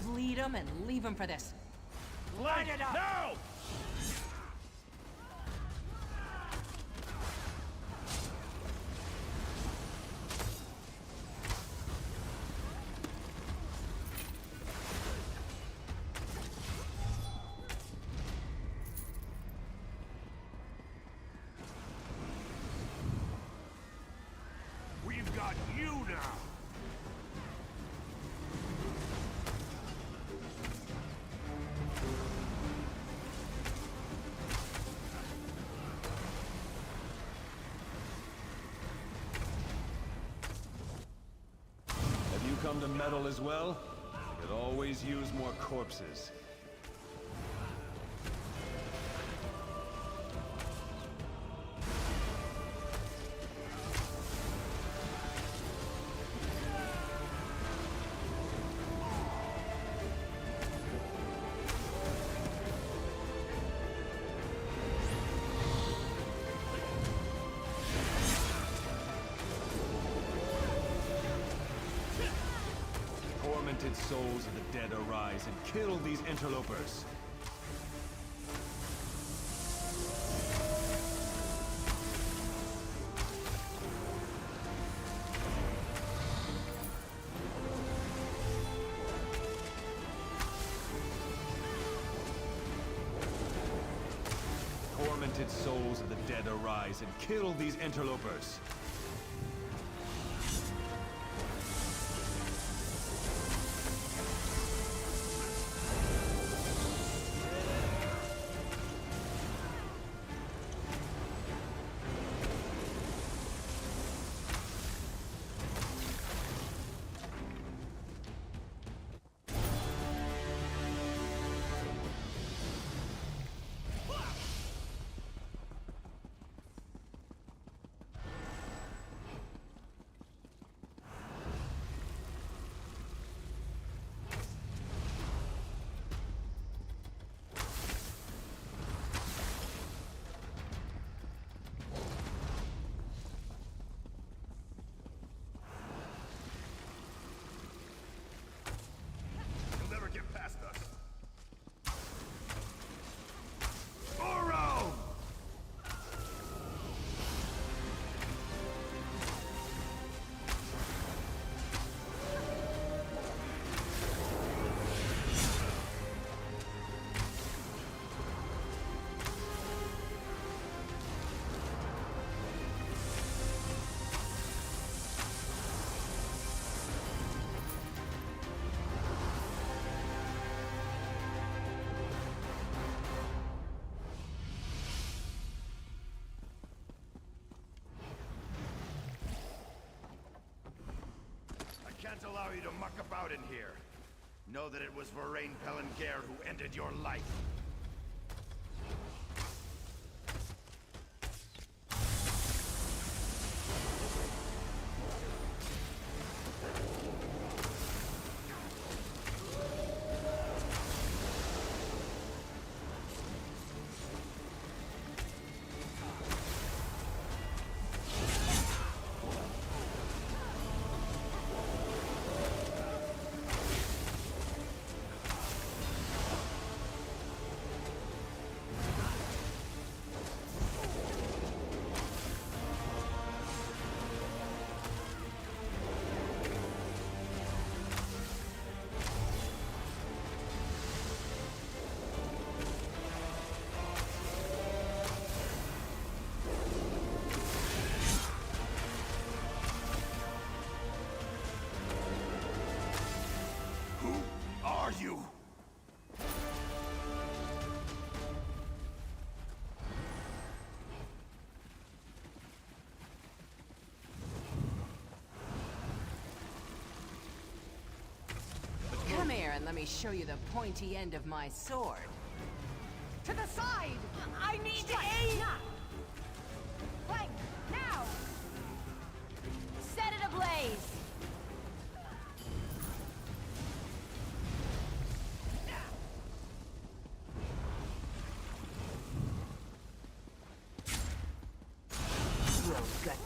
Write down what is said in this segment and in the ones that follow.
Bleed him and leave him for this. Light it up! No! We've got you now! Have you come to meddle as well? Could always use more corpses. Tormented souls of the dead arise and kill these interlopers. Tormented souls of the dead arise and kill these interlopers. You'll never get past us. Oro! I can't allow you to muck about in here. Know that it was Varain Pelangair who ended your life. Who are you? Come here and let me show you the pointy end of my sword. To the side! I need to aim! Flank! Now! Set it ablaze! Gut.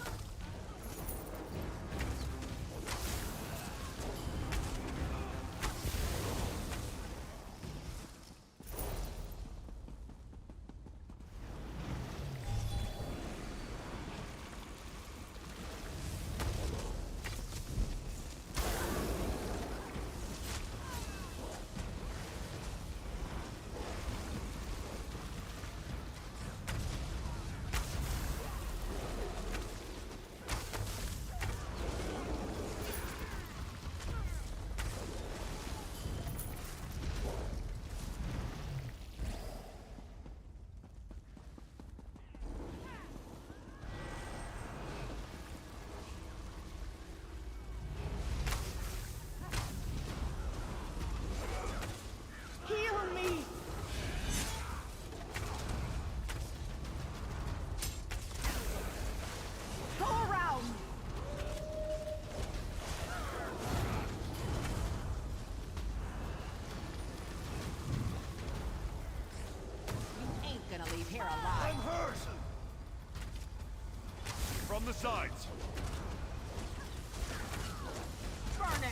here alive. I'm hurt! From the sides. Burn it!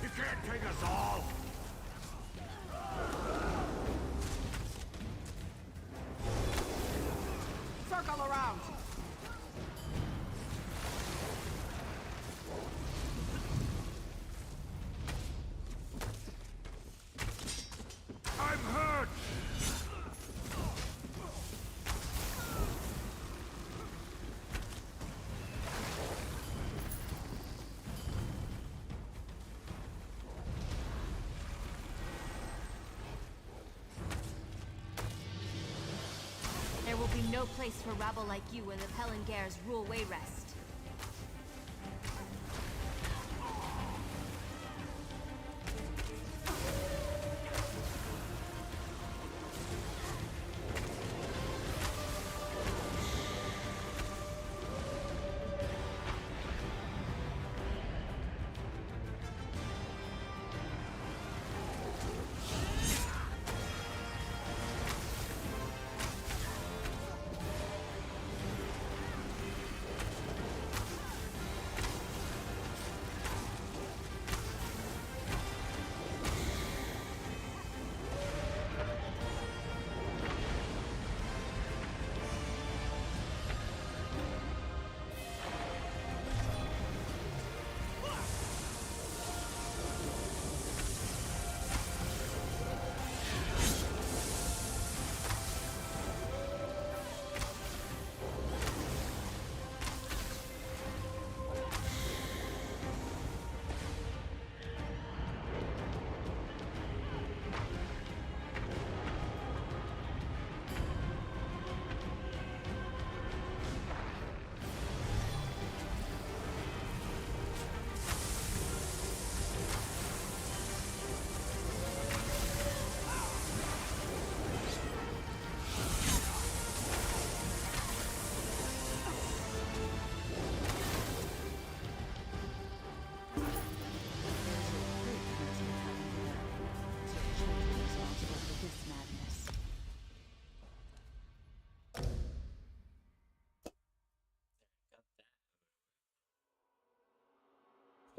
You can't take us all! Circle around! I'm hurt! There will be no place for rabble like you when the Pelengairs rule Wayrest.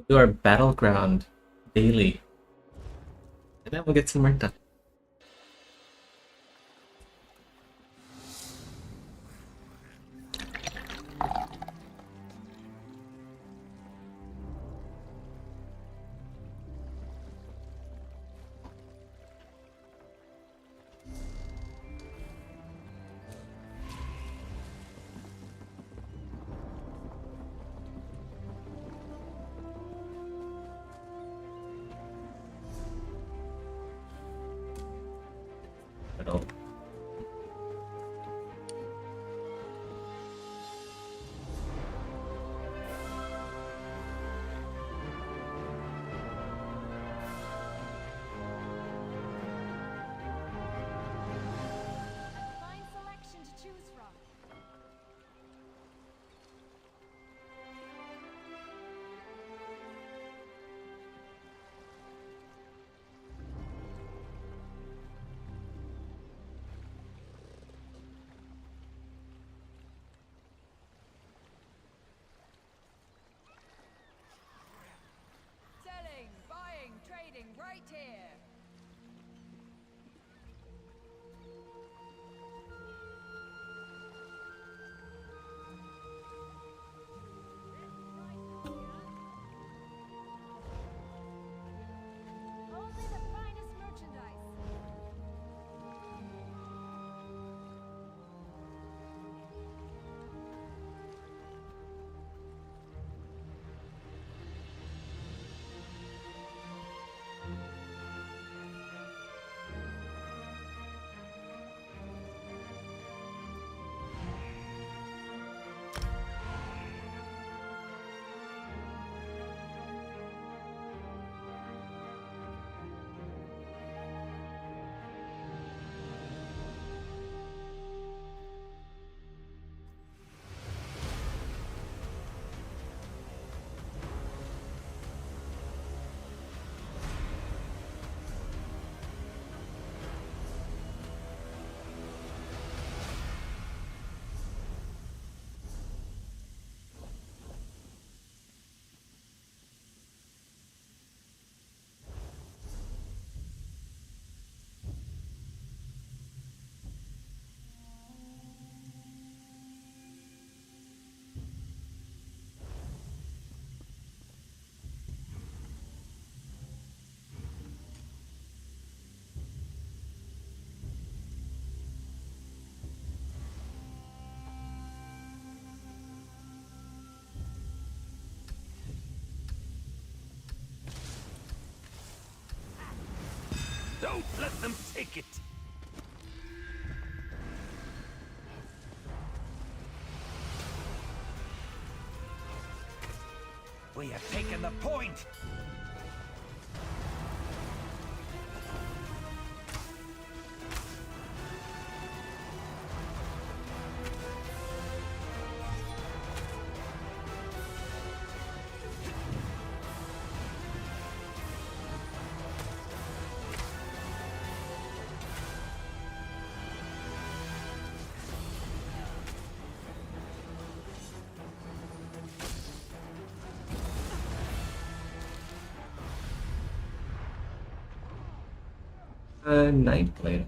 Do our battleground daily. And then we'll get some work done. But A fine selection to choose from. Selling, buying, trading right here. Only the finest merchandise. Don't let them take it! We have taken the point! Night Blade.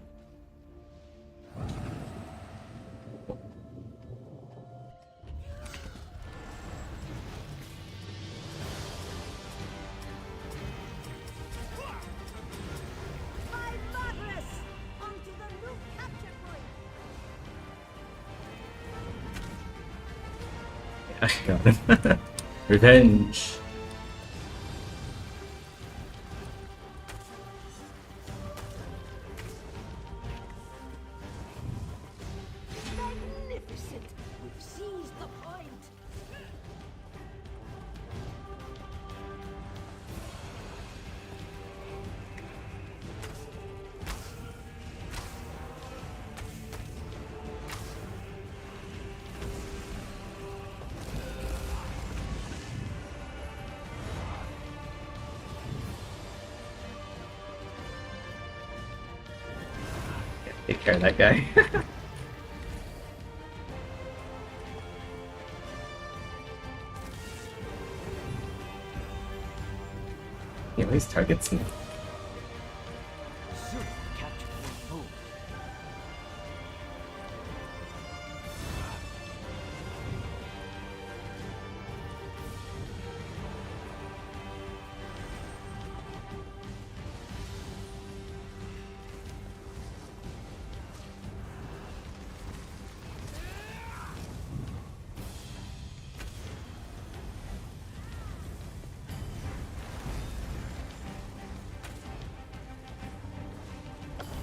By Madras! Onto the new capture point! I got him. Revenge. Magnificent! We've seized the point! Take care of that guy. He always targets me. Soon capture point move.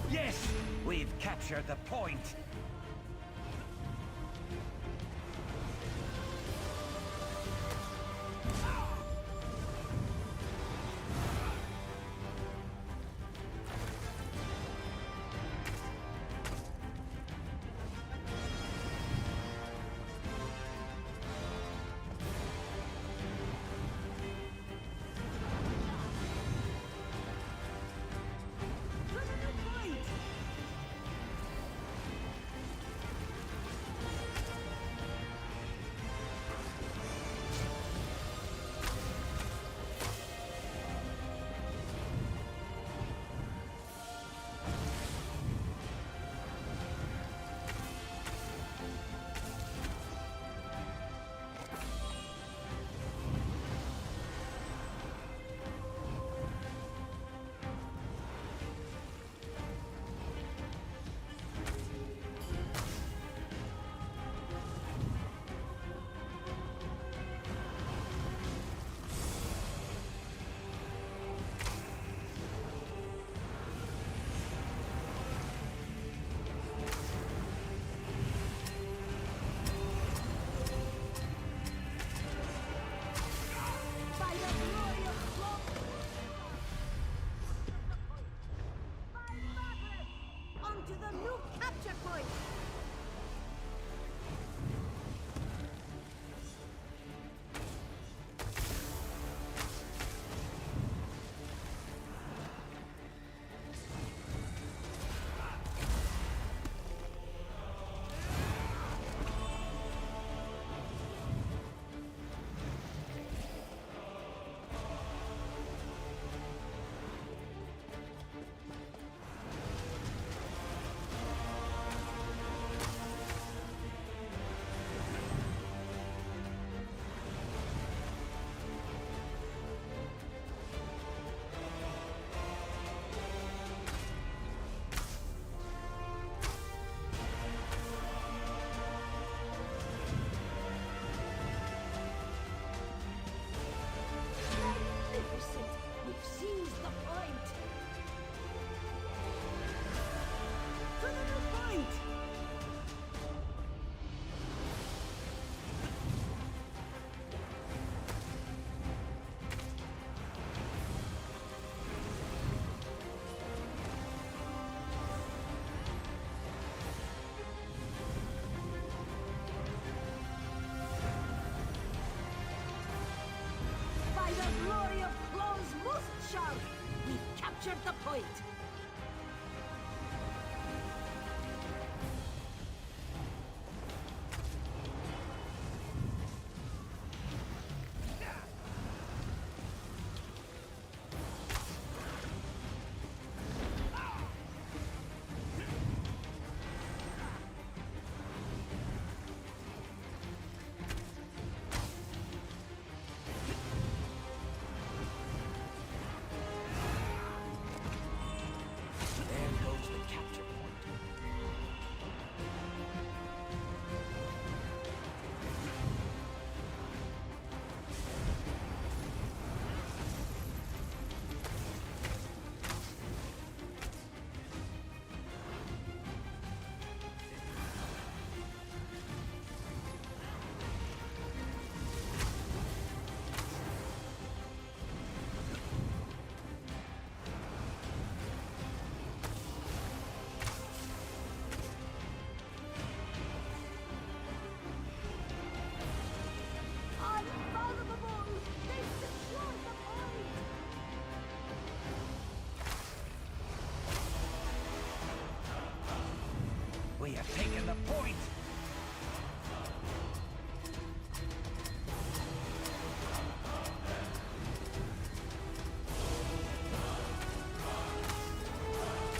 Yes, we've captured the point. point! There goes the capture point. Unfathomable! They've secured the point! We have taken the point.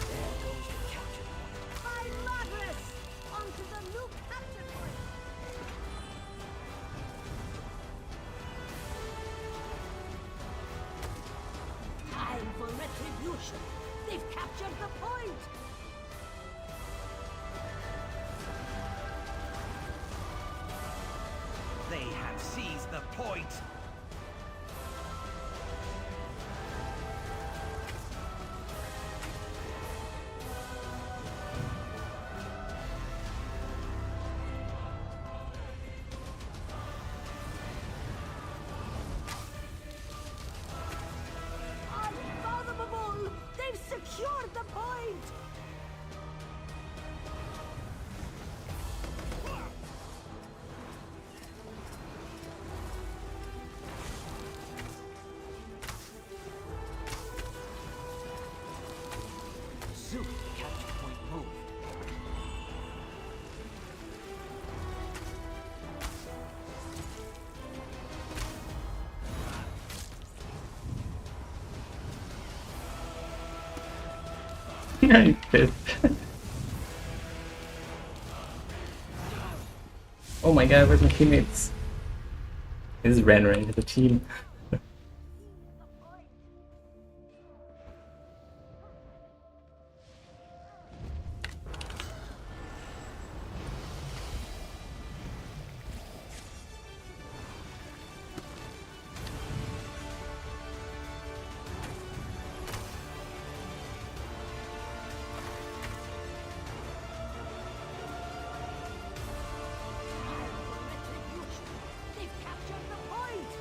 There goes the capture point. By Madras! Onto the new capture point! Time for retribution! They've captured the point! They have seized the point. Unfathomable! They've secured the point! Soon the capture point moved. I did. Oh my god, where's my teammates? I just ran right into the team. Time for retribution! They've captured the point!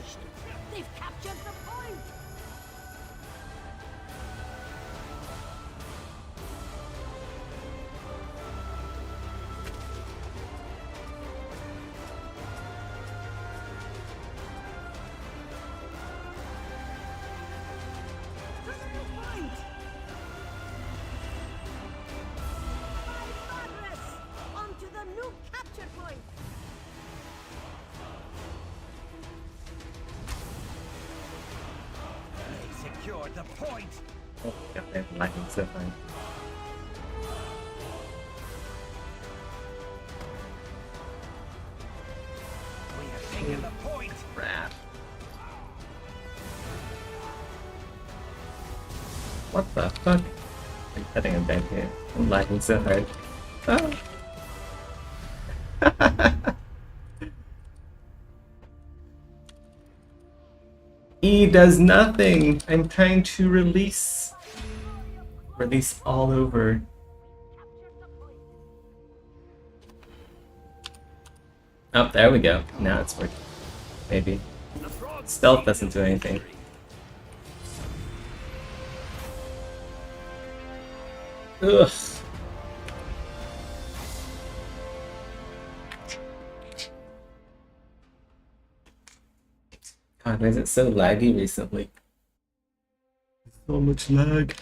finished. They've captured the point! To the new point! By progress! Onto the new capture point! They secured the point. Oh, yeah, they're lagging so hard. We have taken the point. Crap. What the fuck? I think I'm dead here. I'm lagging so hard. Oh. E does nothing! I'm trying to release all over. Oh, there we go. Now it's working. Maybe. Stealth doesn't do anything. Ugh. God, why is it so laggy recently? So much lag.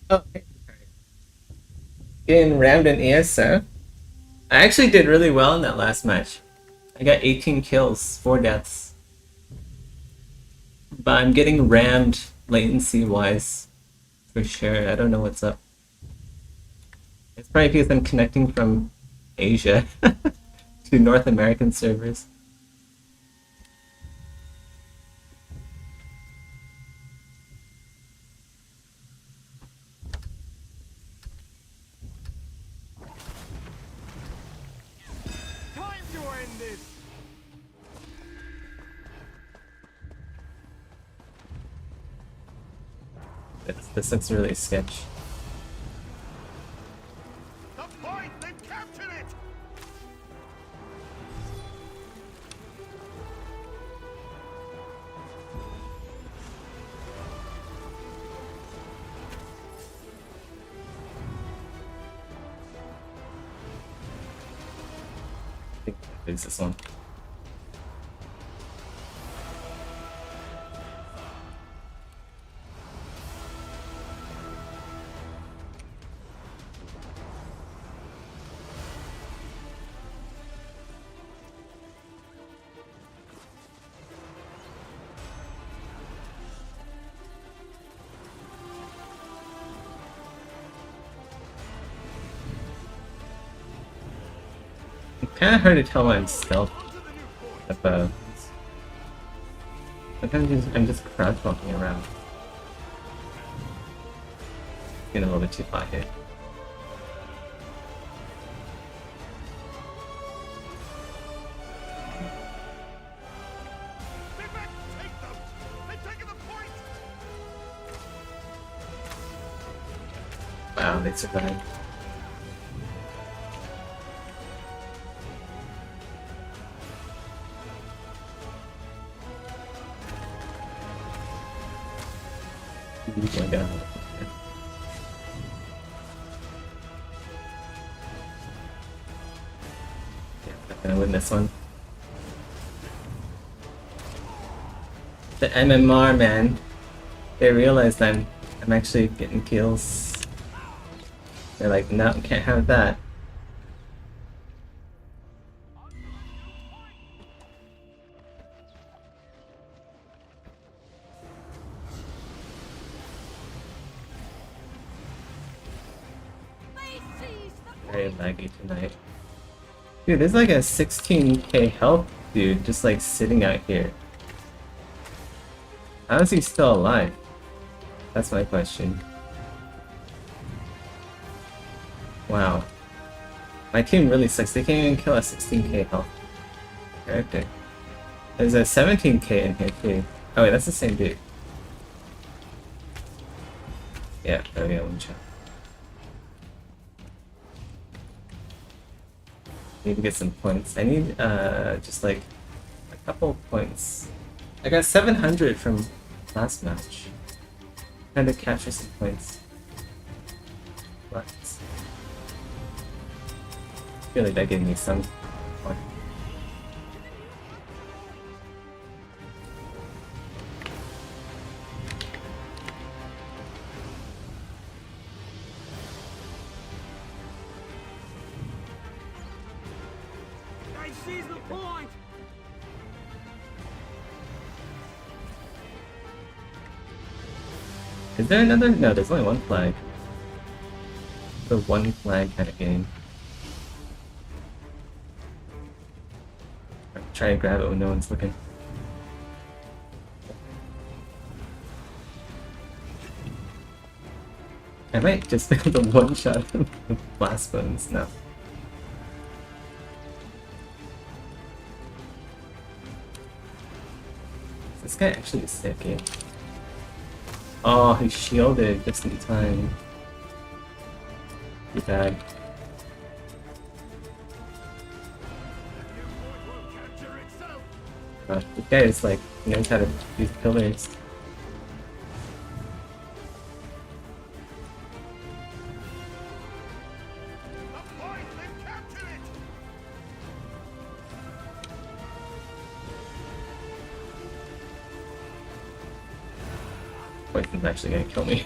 Okay. Getting rammed in ESO. I actually did really well in that last match. I got 18 kills, 4 deaths. But I'm getting rammed latency-wise, for sure. I don't know what's up. It's probably because I'm connecting from Asia to North American servers. Time to end this. This looks really sketch. The point! They've captured it! I think it's this one. Kinda hard to tell when I'm stealth. If, sometimes I'm just crouch walking around. Getting a little bit too hot here. Stay back! Take them! They've taken the point! Wow, they survived. Oh my god. Yeah, not gonna win this one. The MMR, man. They realized I'm actually getting kills. They're like, no, can't have that. Very laggy tonight. Dude, there's like a 16k health dude just like sitting out here. How is he still alive? That's my question. Wow. My team really sucks. They can't even kill a 16k health character. There's a 17k in here too. Oh wait, that's the same dude. Yeah, there we go, one shot. Need to get some points. I need just like a couple points. I got 700 from last match. Trying to capture some points. But I feel like that gave me some point. I seize the point! Is there another? No, there's only one flag. The one flag kind of game. Try and grab it when no one's looking. I might just be able to one-shot him with blast bones now. This guy actually is sick, eh? Oh, he shielded just in time. Too bad. Gosh, this guy is like, knows how to use pillars. The point! They've captured it! Poison's actually gonna kill me.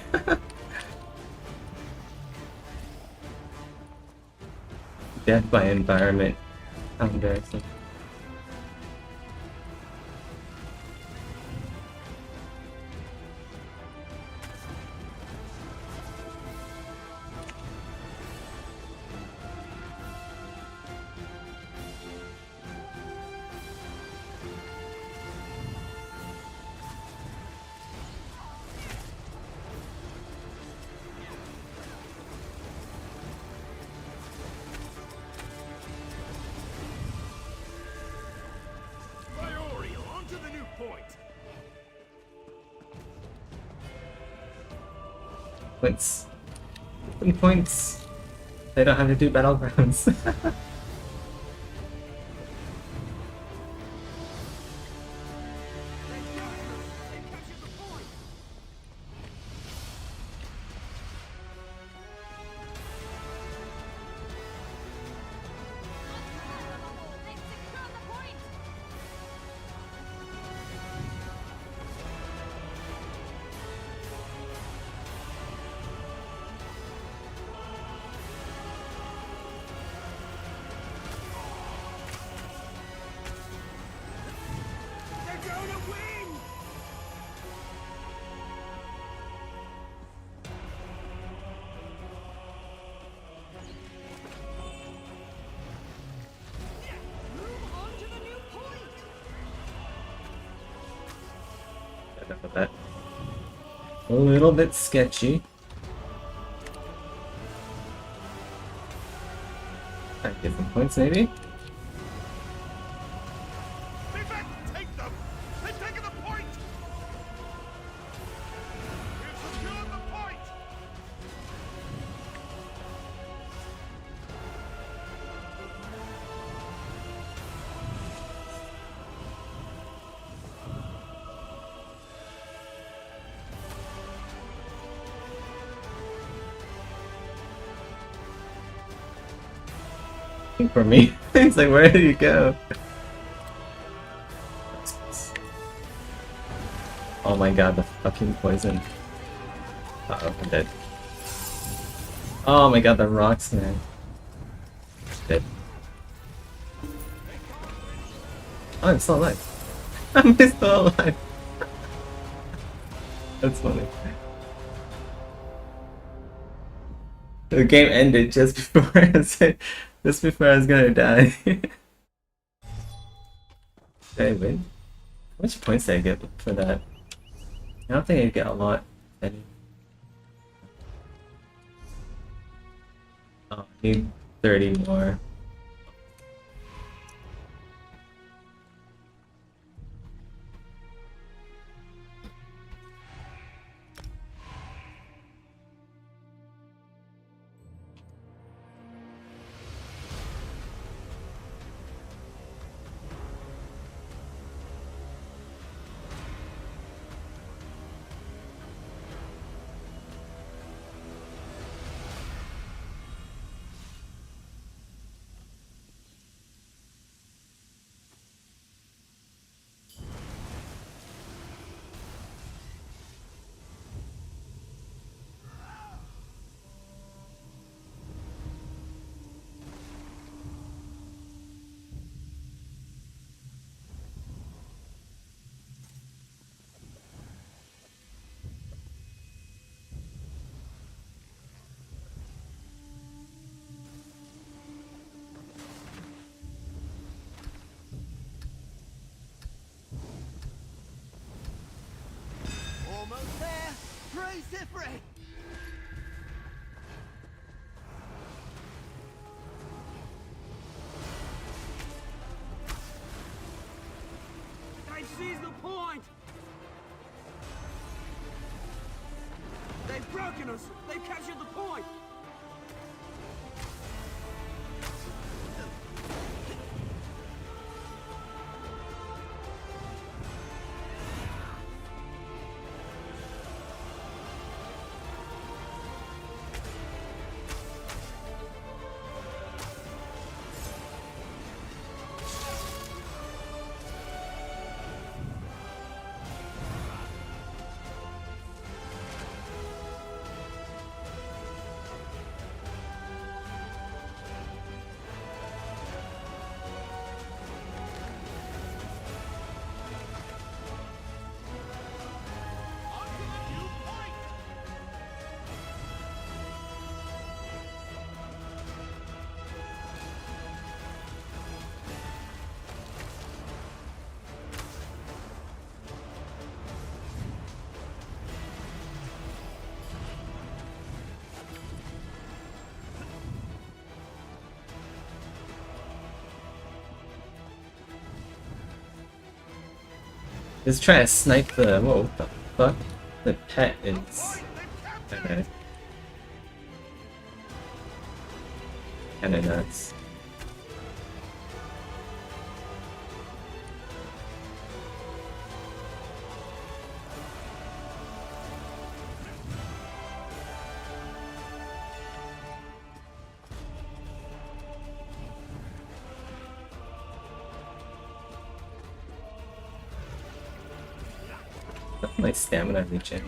Death by environment. How embarrassing. Iorio, on to the new point! Points. 7 points. They don't have to do battlegrounds. enough of that. A little bit sketchy. 5 different points, maybe? Defend! Take them! They've taken the point! We've secured the point! For me. It's like, where did you go? Oh my god, the fucking poison. Uh-oh, I'm dead. Oh my god, the rocks, man. Dead. Oh, I'm still alive. I'm still alive. That's funny. The game ended just before I was gonna die. Did I win? How much points did I get for that? I don't think I get a lot. Any. Oh, I need 30 more. Almost there. Free, Zifri. They seized the point. They've broken us. They've captured the point. Just try to snipe the. Whoa, what the fuck? The pet is. Okay. Kinda nuts. My stamina regen.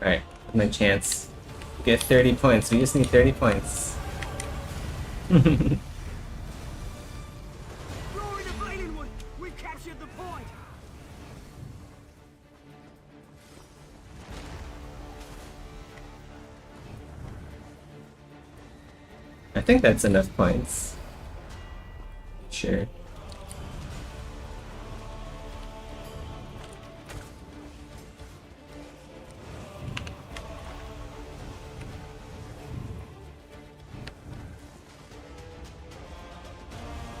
Alright, my chance. Get 30 points. We just need 30 points. Roaring of Valenwood. We captured the point. I think that's enough points. Sure.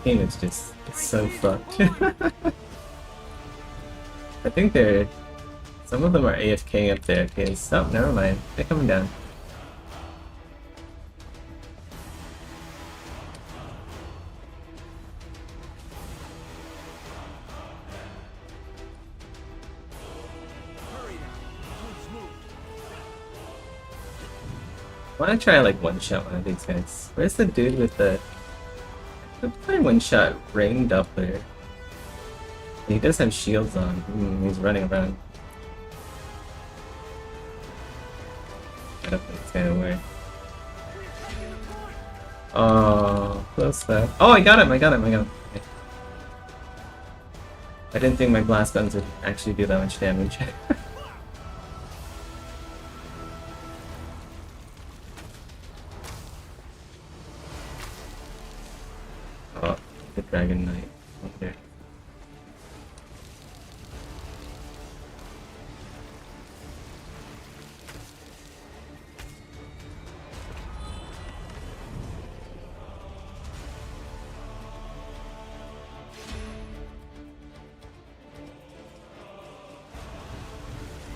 game is just it's so fucked. I think they're some of them are AFK up there because oh never mind, they're coming down. I wanna try like one shot one of these guys. Where's the dude with the play one shot rain doubler? He does have shields on. He's running around. I don't think it's gonna work. Oh, close that. Oh, I got him! I got him! Okay. I didn't think my blast guns would actually do that much damage. Oh, the Dragon Knight. Okay.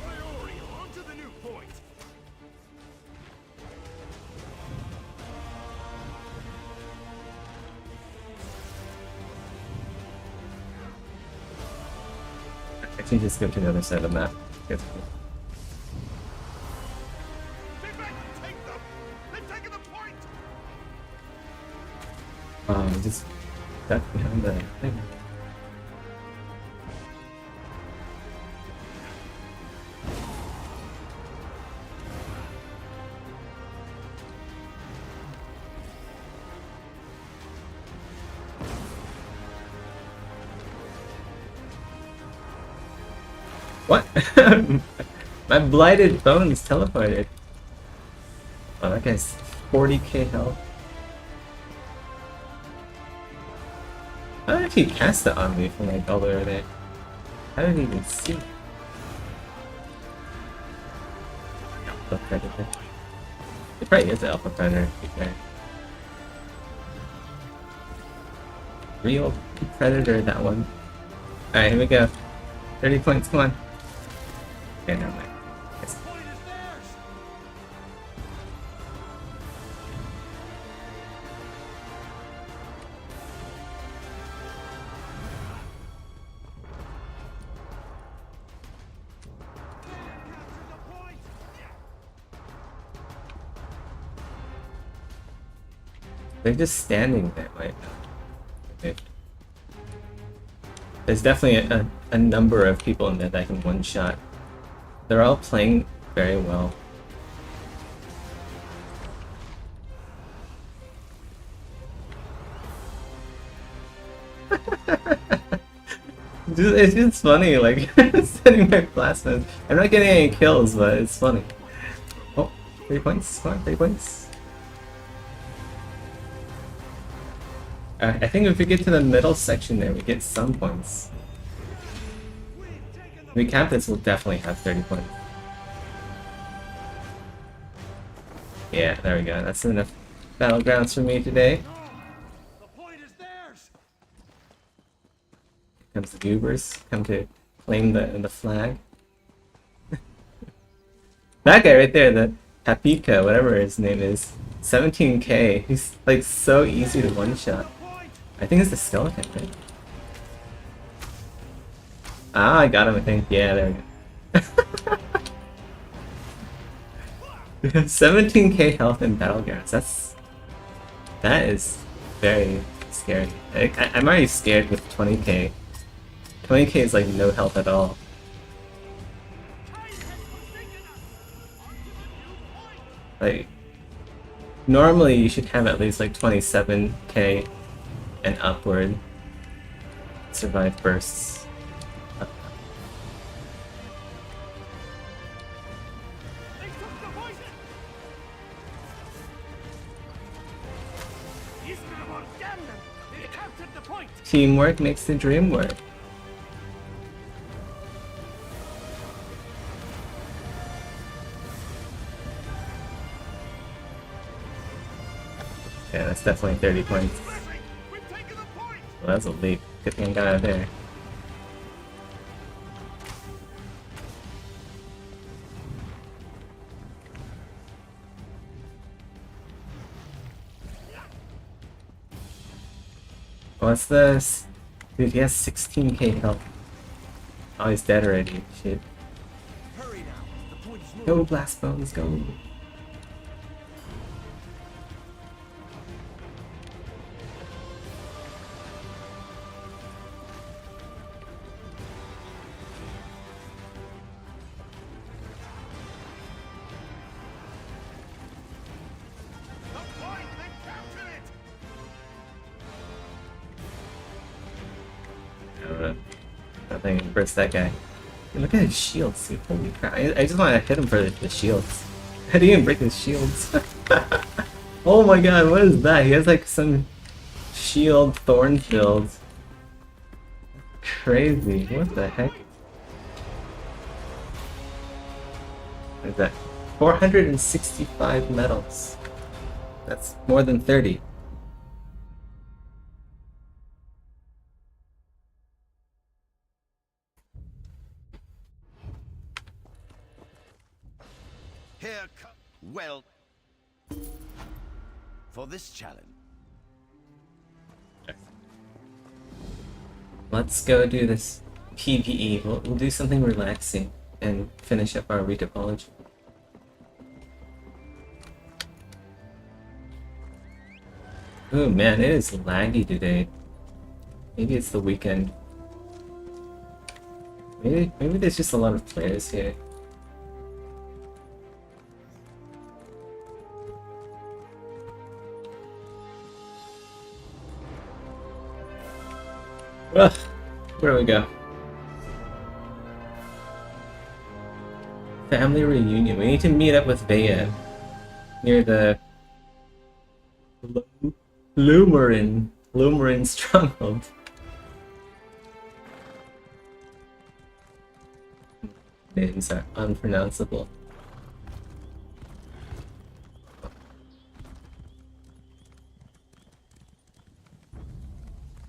Priority, on to the new point. I can just go to the other side of the map. Good. Stay back and take them. They've taken the point. Just duck behind the thing. What? My blighted bones teleported. Oh, that guy's 40k health. How did he cast it on me from like all the way over there? How did he even see? Alpha Predator. It probably is the Alpha Predator. Okay. Real Predator, that one. Alright, here we go. 30 points, come on. Okay, never mind. Yes. Point is theirs. Capture the point. They're just standing there right now. Okay. There's definitely a number of people in there that can one-shot. They're all playing very well. It's just funny, like, setting my plasmas. I'm not getting any kills, but it's funny. Oh, 3 points. Come on, 3 points. I think if we get to the middle section there, we get some points. If we cap this, we'll definitely have 30 points. Yeah, there we go. That's enough battlegrounds for me today. The point is theirs. Here comes the goobers. Come to claim the flag. That guy right there, the Papika, whatever his name is, 17k. He's like so easy to one-shot. I think it's the skeleton, right? Ah, I got him, I think. Yeah, there we go. 17k health in battlegrounds. That is very scary. I'm already scared with 20k. 20k is like no health at all. Like normally you should have at least like 27k and upward. Survive bursts. They took the poison. Damn them! They captured the point. Teamwork makes the dream work. Yeah, that's definitely 30 points. We've taken the point. that's a leap. Good thing I got out of there. What's this? Dude, he has 16k health. Oh, he's dead already. Shit. Hurry now. The point is moving. Go, Blast Bones, go. The point! They captured it! I don't know. Nothing hurts that guy. Dude, look at his shields, dude. Holy crap. I just want to hit him for the shields. I didn't even break his shields. Oh my god, what is that? He has like some shield thorn shield. Crazy. What the heck? What is that? 465 medals. That's more than 30. Here well... For this challenge. Let's go do this PvE. We'll do something relaxing and finish up our retopology. Oh man, it is laggy today. Maybe it's the weekend. Maybe there's just a lot of players here. Ugh, where do we go? Family reunion. We need to meet up with Bea near the Lumarin stronghold. Names are unpronounceable.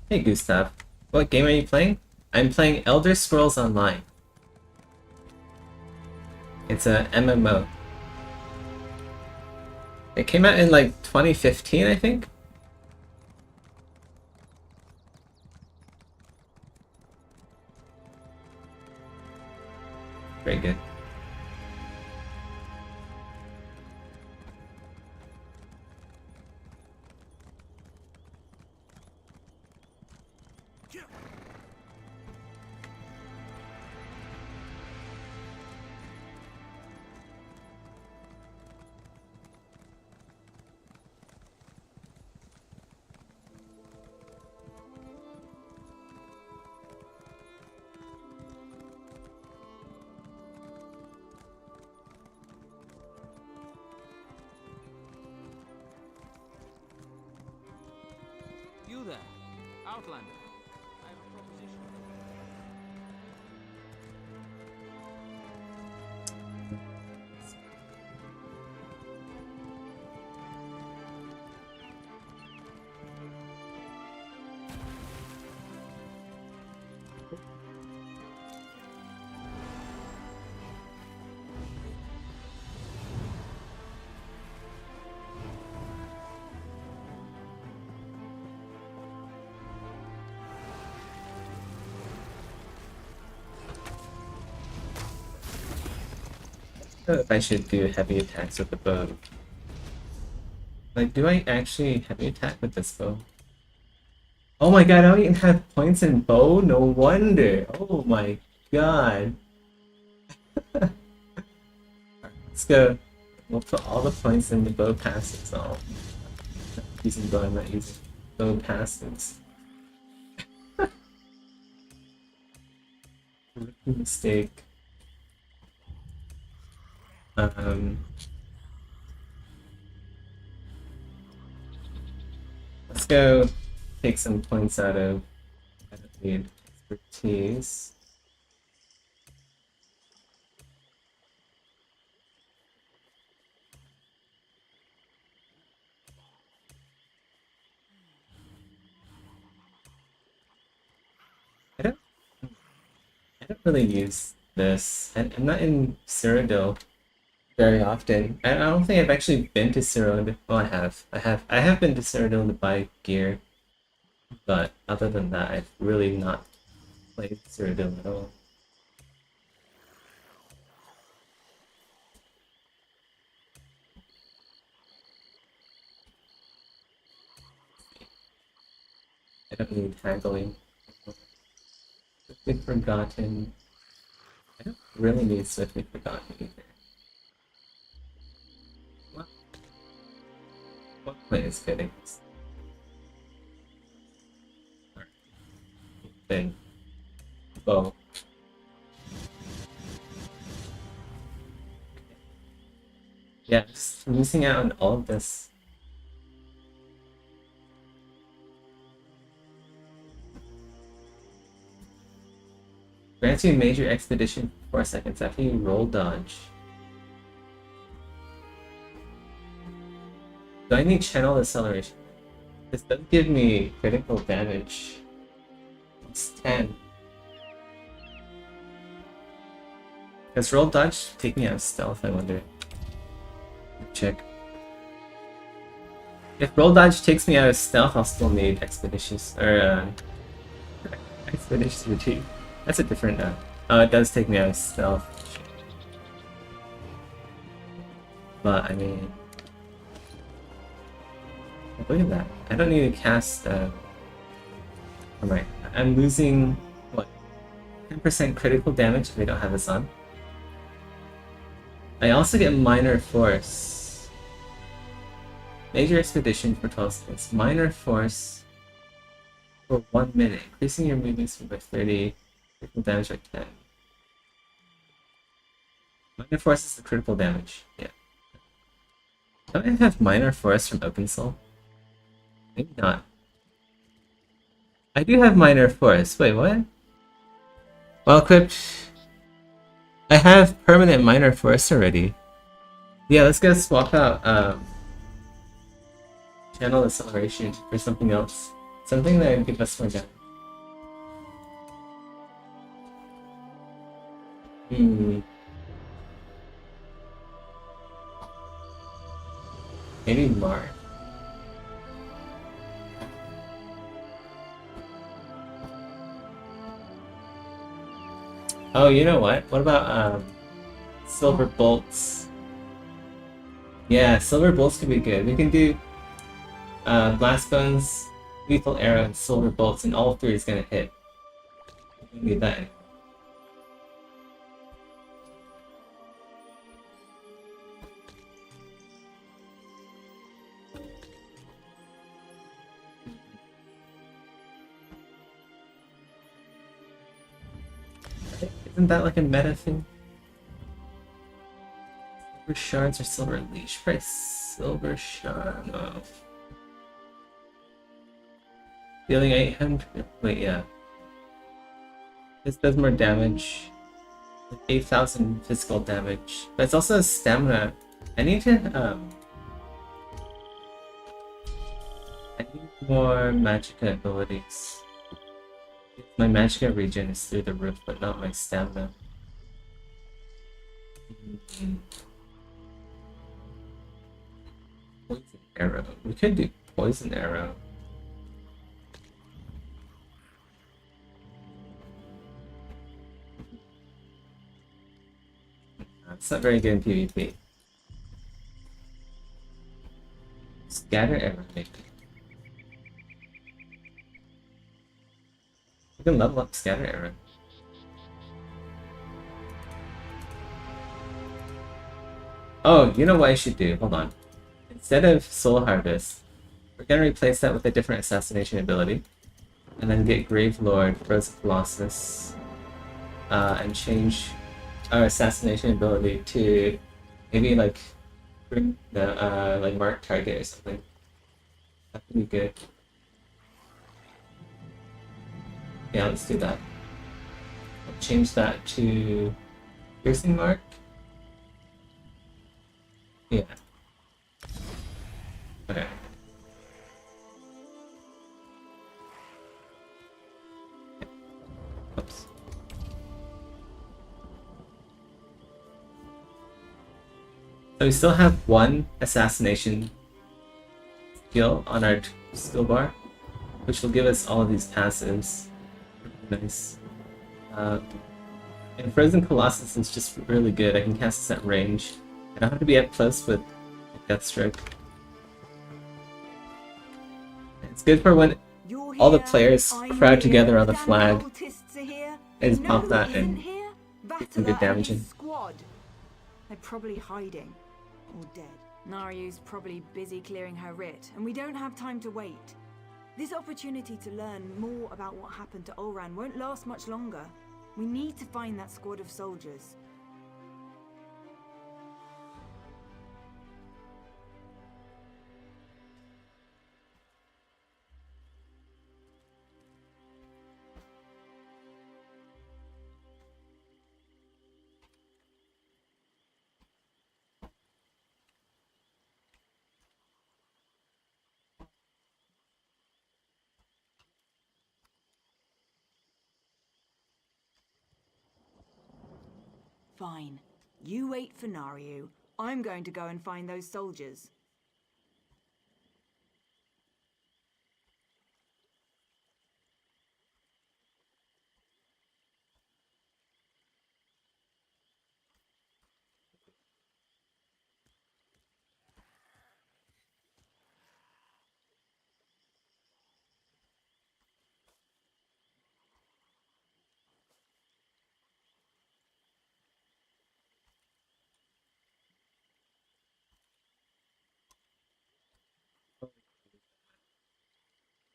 Hey Gustav, what game are you playing? I'm playing Elder Scrolls Online. It's a MMO. It came out in like 2015, I think? Very good. You there, Outlander. I have a proposition. I don't know if I should do heavy attacks with the bow. Like, do I actually heavy attack with this bow? Oh my god, I don't even have points in bow? No wonder! Oh my god! Let's go. We'll put all the points in the bow passes. Oh, I'm using bow, I'm not using bow passes. Rookie mistake. Let's go take some points out of the expertise. don't really use this. I'm not in Cyrodiil very often. I don't think I've actually been to Cyrodiil. Well, I have. I have been to Cyrodiil to buy gear, but other than that, I've really not played Cyrodiil at all. I don't need haggling. Swiftly Forgotten. I don't really need Swiftly Forgotten either. What play is getting this? Then bow. Yeah, just losing out on all of this. Grants you major expedition for 4 seconds after you roll dodge. Do I need channel acceleration? This does give me critical damage. It's 10. Does roll dodge take me out of stealth, I wonder? Check. If roll dodge takes me out of stealth, I'll still need expeditious or expeditious retreat. That's a different oh, it does take me out of stealth. But I mean, look at that. I don't need to cast alright. I'm losing what? 10% critical damage if I don't have this on. I also get minor force. Major expedition for 12 seconds. Minor force for 1 minute, increasing your movement speed by 30. Critical damage by 10. Minor force is the critical damage. Yeah. Don't I have minor force from Open Soul? Maybe not. I do have minor force. Wait, what? Well equipped. I have permanent minor force already. Yeah, let's go swap out channel acceleration for something else. Something that would give us more damage. Maybe Marth. Oh, you know what? What about Silver Bolts? Yeah, Silver Bolts could be good. We can do Blast Bones, Lethal Arrow, and Silver Bolts, and all three is gonna hit. We don't need that anymore. Isn't that like a meta thing? Silver shards or silver leash? Price silver shard. Oh. Dealing 800. Wait, yeah. This does more damage. Like 8,000 physical damage. But it's also stamina. I need to I need more magicka abilities. My magicka regen is through the roof, but not my stamina. Poison arrow. We could do poison arrow. It's not very good in PvP. Scatter arrow, maybe. You can level up Scatter Arrow. Oh, you know what I should do? Hold on. Instead of Soul Harvest, we're gonna replace that with a different assassination ability. And then get Gravelord, Frozen Colossus, and change our assassination ability to maybe like bring the like mark target or something. That would be good. Yeah, let's do that. I'll change that to piercing mark. Yeah. Okay. Oops. So we still have one assassination skill on our skill bar, which will give us all of these passives. Nice. And Frozen Colossus is just really good. I can cast this at range. I don't have to be up close with Deathstroke. It's good for when all the players crowd together on the flag. I just pop that and get some good damage in. They're probably hiding or dead. Naryu's probably busy clearing her writ, and we don't have time to wait. This opportunity to learn more about what happened to Olran won't last much longer. We need to find that squad of soldiers. Fine. You wait for Naryu. I'm going to go and find those soldiers.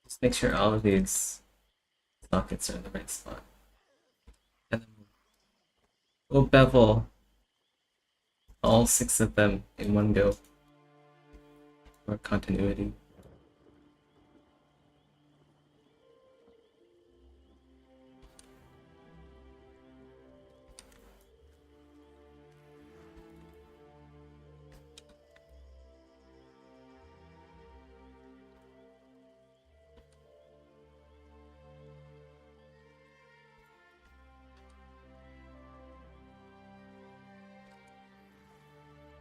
Just make sure all of these sockets are in the right spot. And then we'll bevel all 6 of them in one go for continuity.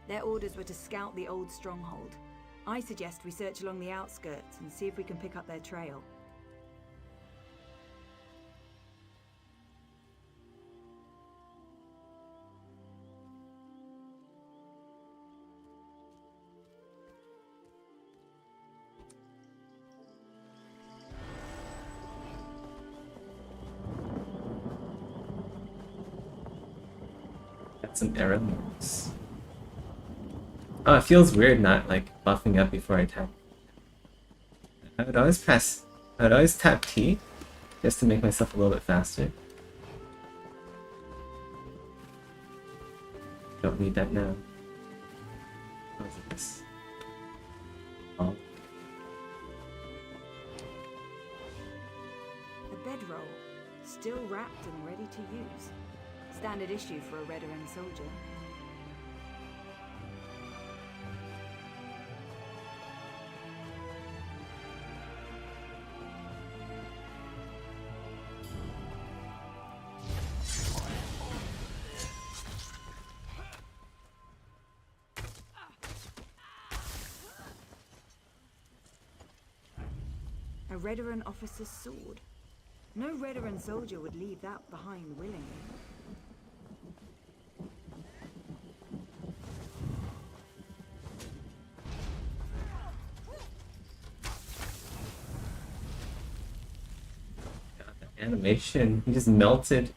Their orders were to scout the old stronghold. I suggest we search along the outskirts and see if we can pick up their trail. Got some arrow marks. Oh, it feels weird not like buffing up before I attack. I would always tap T just to make myself a little bit faster. Don't need that now. What is this? Oh. A bedroll, still wrapped and ready to use. Standard issue for a Redoran soldier. A Redoran officer's sword. No Redoran soldier would leave that behind willingly. God, the animation. He just melted.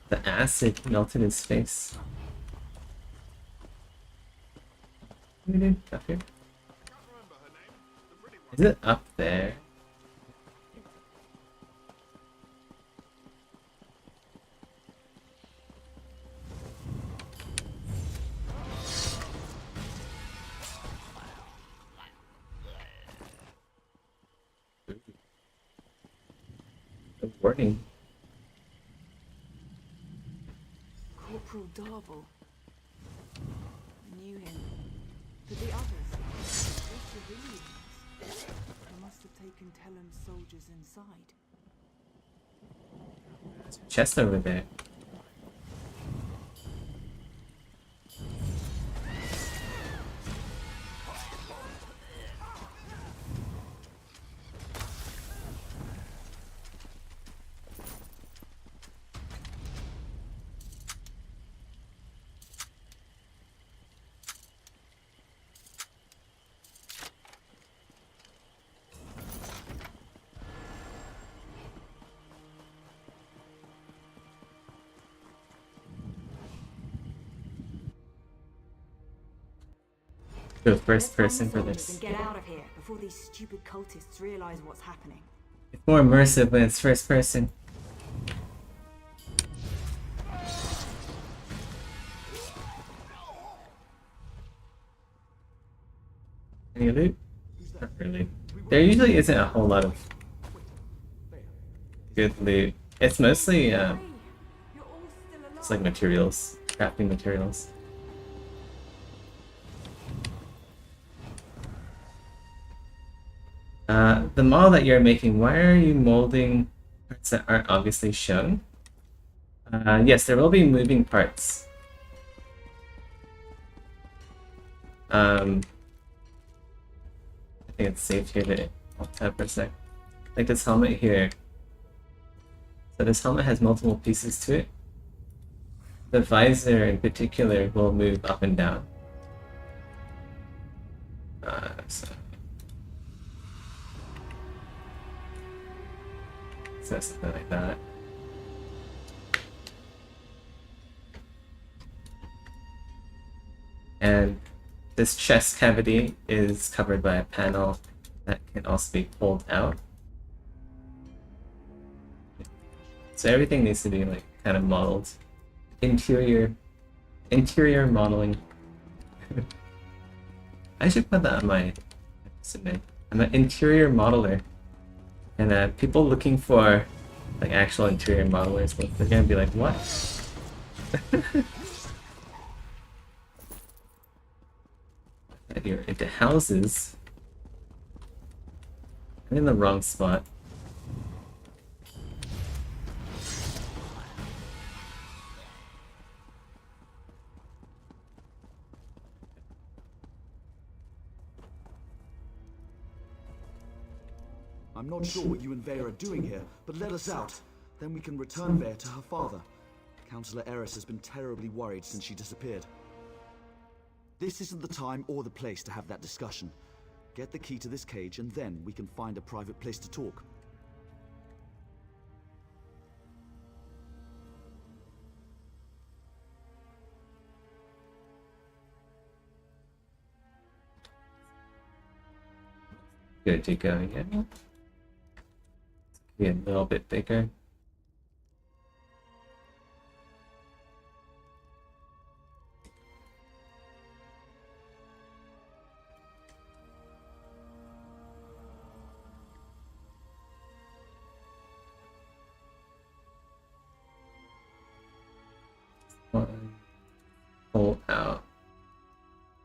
The acid melted his face. What did up here? Is it up there? The warning. Corporal Darvel. I knew him. But the others, they're civilians. They must have taken Talon's soldiers inside. There's a chest over there. go first Let's find person the for soldiers this. and get out of here before these stupid cultists realize what's happening. It's more immersive when it's first person. Any loot? Not really. There usually isn't a whole lot of good loot. It's mostly You're all still alive. it's like materials, crafting materials. The model that you're making, why are you molding parts that aren't obviously shown? Yes, there will be moving parts. I think it's safe here to alt tab for a sec. Like this helmet here. So this helmet has multiple pieces to it. The visor in particular will move up and down. So something like that. And this chest cavity is covered by a panel that can also be pulled out. So everything needs to be like kind of modeled. Interior modeling. I should put that on my resume. I'm an interior modeler. And people looking for like actual interior modelers, they're gonna be like, what? You're into houses. I'm in the wrong spot. I'm not sure what you and Vare are doing here, but let us out. Then we can return Vare to her father. Councillor Eris has been terribly worried since she disappeared. This isn't the time or the place to have that discussion. Get the key to this cage and then we can find a private place to talk. Good to go again. Be a little bit bigger. Pull out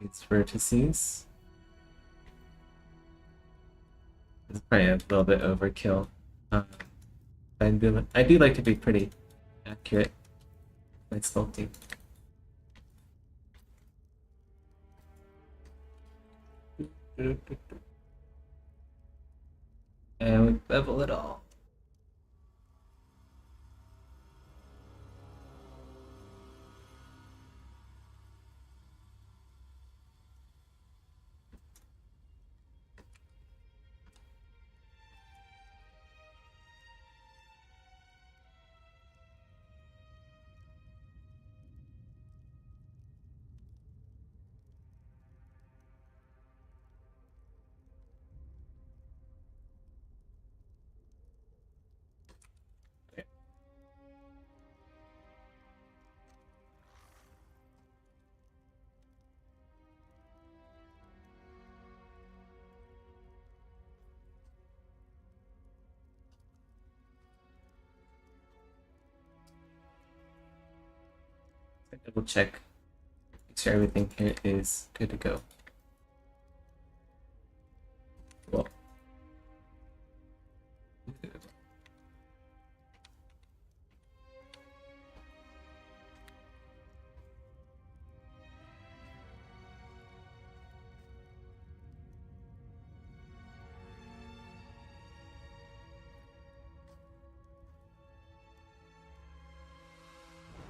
its vertices. It's probably a little bit overkill. I do like to be pretty accurate with sculpting. And we bevel it all. Double check, make sure everything here is good to go. Cool.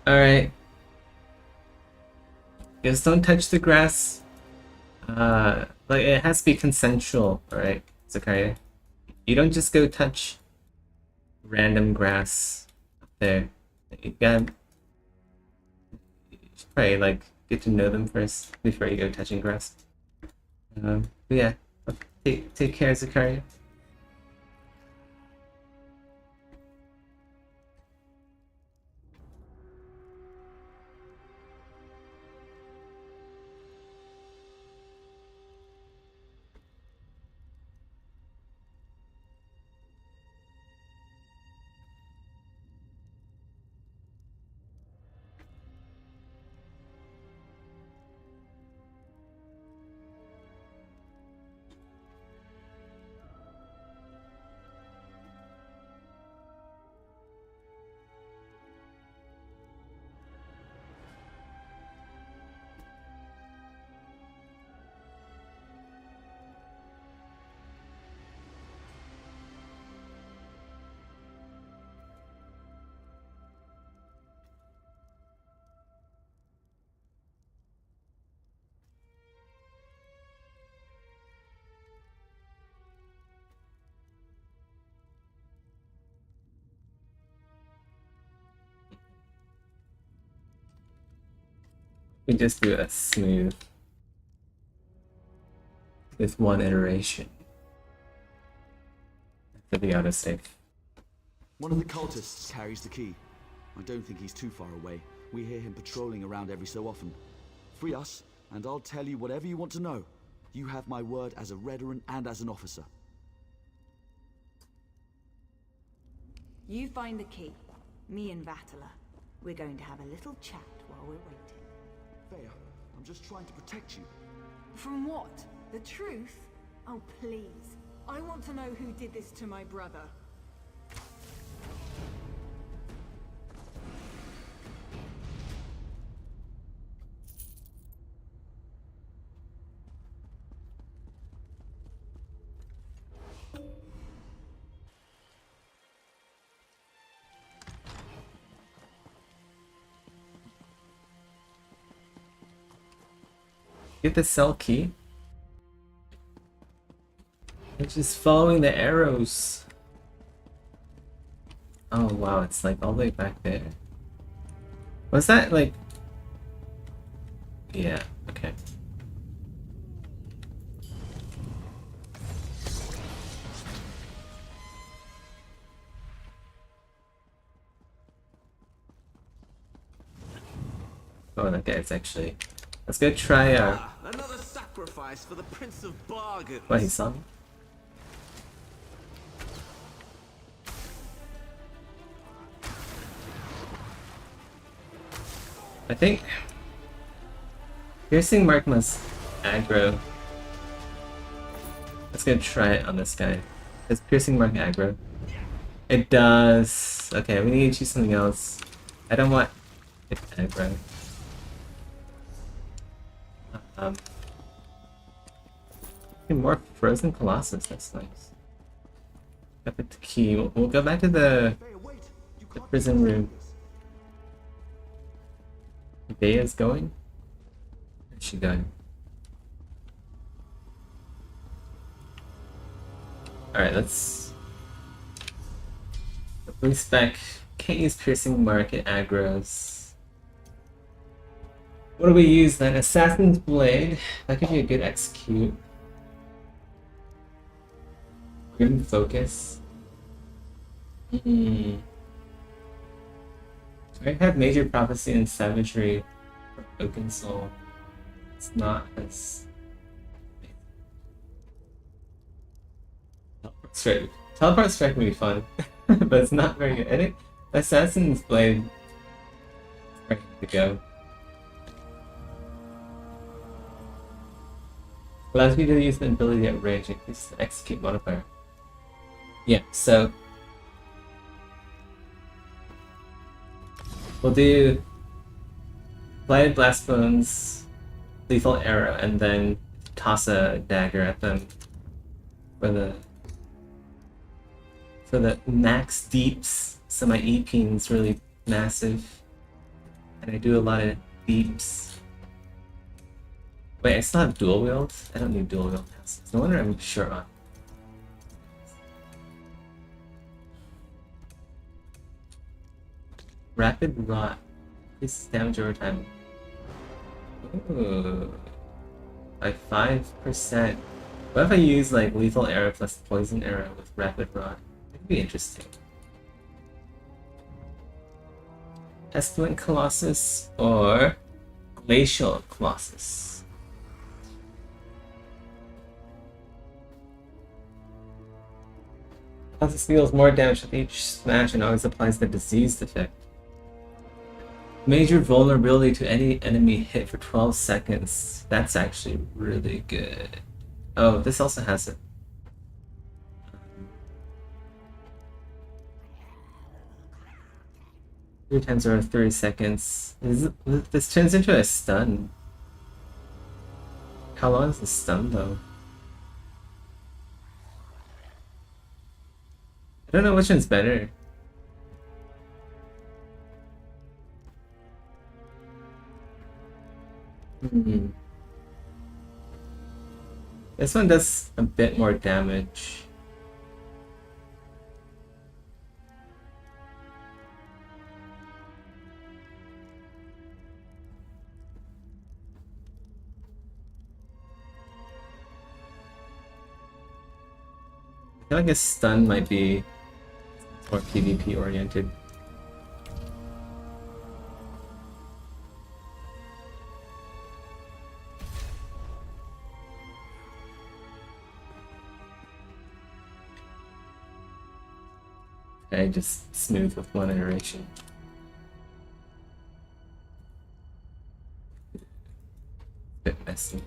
All right. Just don't touch the grass. Like it has to be consensual, alright, Zakaria? You don't just go touch random grass up there. You gotta you should probably like get to know them first before you go touching grass. But yeah, take care, Zakaria. We just do a smooth with one iteration for the autosave. One of the cultists carries the key. I don't think he's too far away. We hear him patrolling around every so often. Free us, and I'll tell you whatever you want to know. You have my word as a Redoran and as an officer. You find the key. Me and Vatala. We're going to have a little chat while we're waiting. Freya, I'm just trying to protect you. From what? The truth? Oh, please. I want to know who did this to my brother. Get the cell key. It's just following the arrows. Oh wow, it's like all the way back there. Was that like... Yeah, okay. Oh, that guy's actually... Let's go try Another sacrifice for the Prince of Bargains. what he saw me. I think Piercing Mark must aggro. Let's go try it on this guy. Does Piercing Mark aggro? It does. Okay, we need to choose something else. I don't want it to aggro. More Frozen Colossus, that's nice. Got the key. We'll go back to the prison room. Bea's going? Where's she going? Alright, let's... respec. Can't use Piercing Mark, it aggroes. What do we use then? Assassin's Blade. That could be a good execute. Grim Focus. I have Major Prophecy and Savagery for Oaken Soul. It's not as... Teleport Strike would be fun, but it's not very good. I think Assassin's Blade is ready to go. Allows me to use the ability at range, increases the execute modifier. Yeah, so we'll do Blighted Blast Bones, Lethal Arrow, and then toss a dagger at them for the max deeps. So my EP is really massive, and I do a lot of deeps. Wait, I still have dual wield? I don't need dual wield passes. No wonder I'm short on. Rapid Rot. This is damage over time. Ooh. by 5%. What if I use like lethal arrow plus poison arrow with rapid rod? It could be interesting. Pestilent Colossus or Glacial Colossus? Colossus deals more damage with each smash and always applies the diseased effect. Major vulnerability to any enemy hit for 12 seconds. That's actually really good. Oh, this also has it. 3 times over 30 seconds. This turns into a stun. How long is the stun though? I don't know which one's better. This one does a bit more damage. I feel like a stun might be more PvP oriented. Okay, just smooth with one iteration. Bit messy.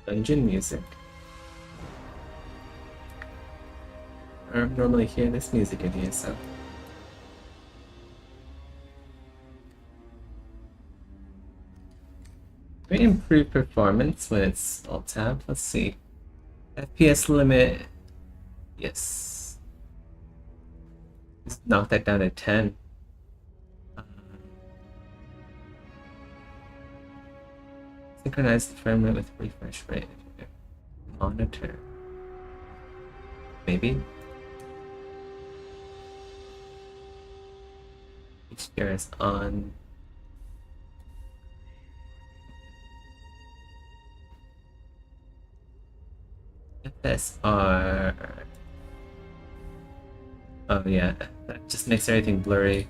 Dungeon music. I don't normally hear this music in here, so. Can we improve performance when it's alt tab? Let's see. FPS limit. Yes. Just knock that down to 10. Synchronize the frame rate with refresh rate. Monitor. Maybe? HDR is on. FSR. Oh yeah, that just makes everything blurry.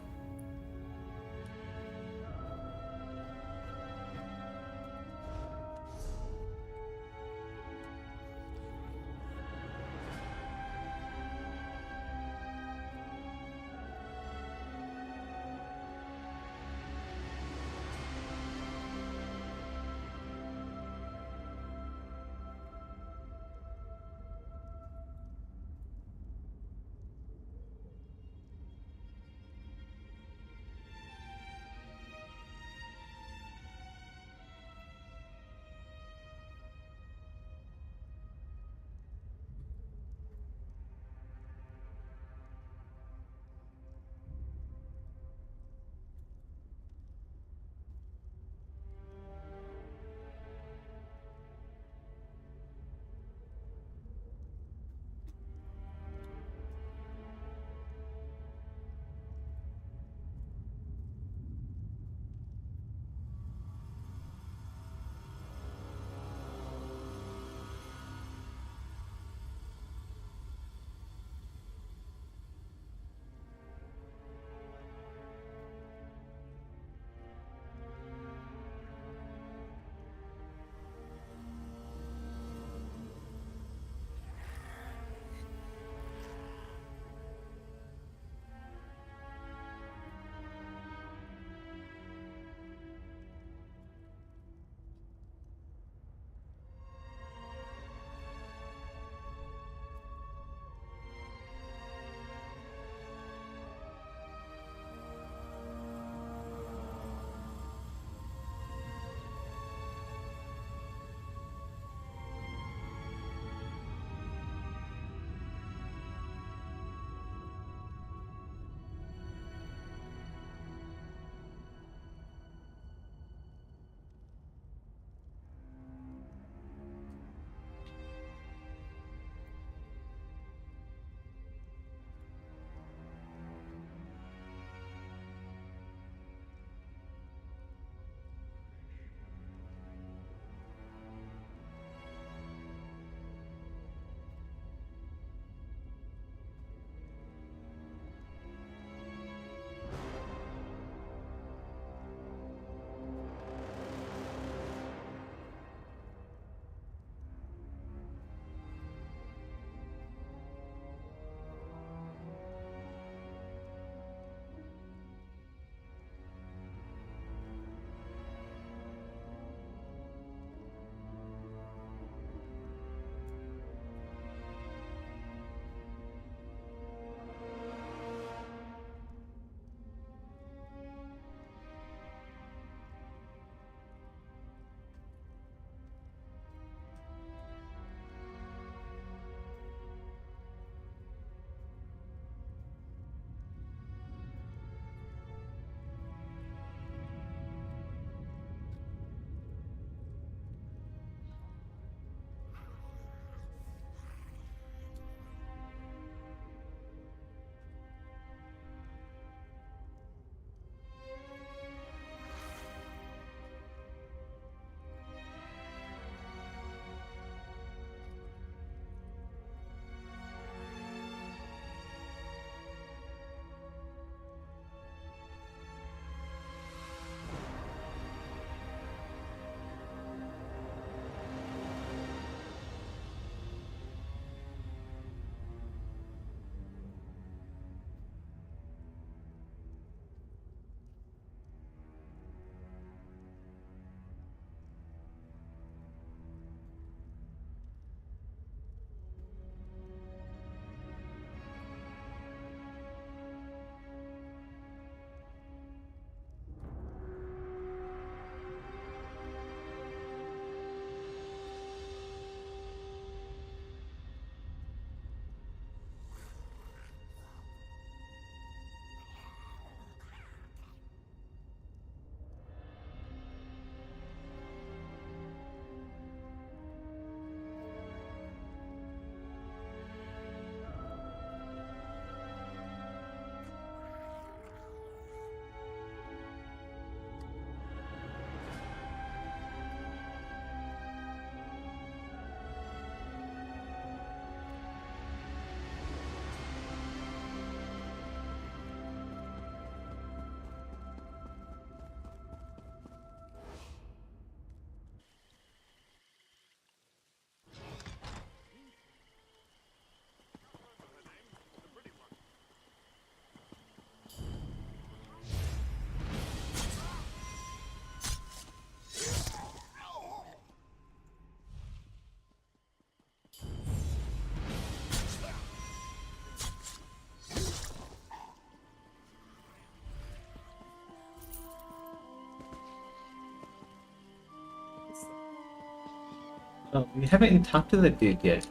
Oh, we haven't even talked to the dude yet.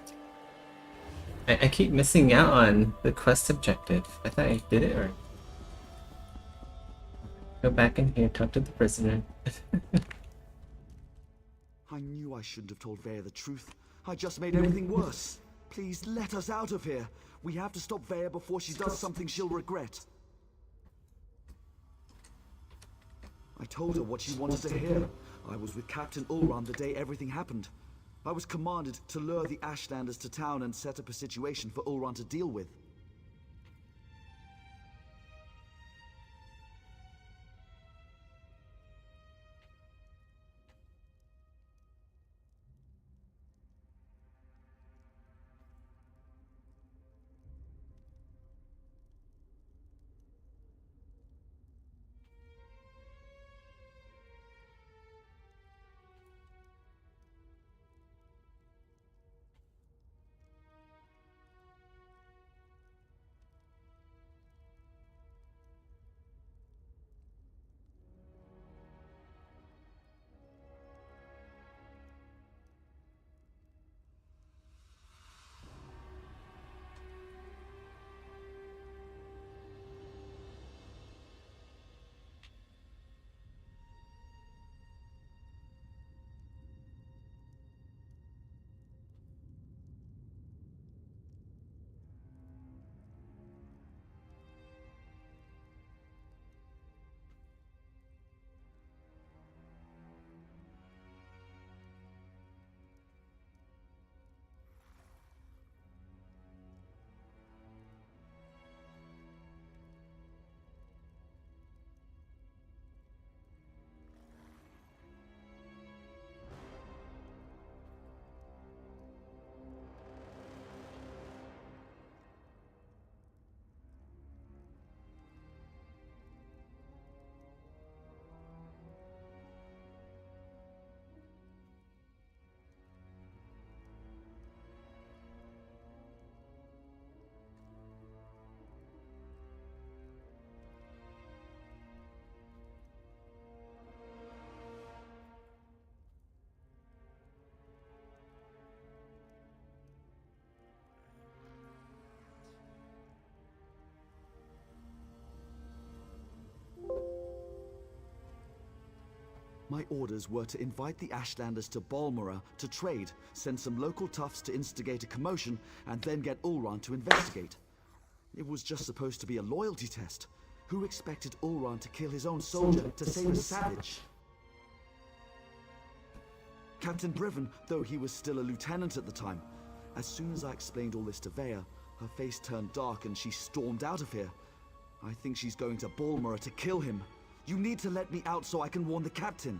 I keep missing out on the quest objective. I thought I did it right. Go back in here, talk to the prisoner. I knew I shouldn't have told Vaya the truth. I just made everything worse. Please let us out of here. We have to stop Vaya before she does something she'll regret. I told her what she wanted to hear. I was with Captain Ulran the day everything happened. I was commanded to lure the Ashlanders to town and set up a situation for Ulran to deal with. My orders were to invite the Ashlanders to Balmora to trade, send some local toughs to instigate a commotion, and then get Ulran to investigate. It was just supposed to be a loyalty test. Who expected Ulran to kill his own soldier to save a savage? Captain Brevin, though he was still a lieutenant at the time. As soon as I explained all this to Vaya, her face turned dark and she stormed out of here. I think she's going to Balmora to kill him. You need to let me out so I can warn the captain.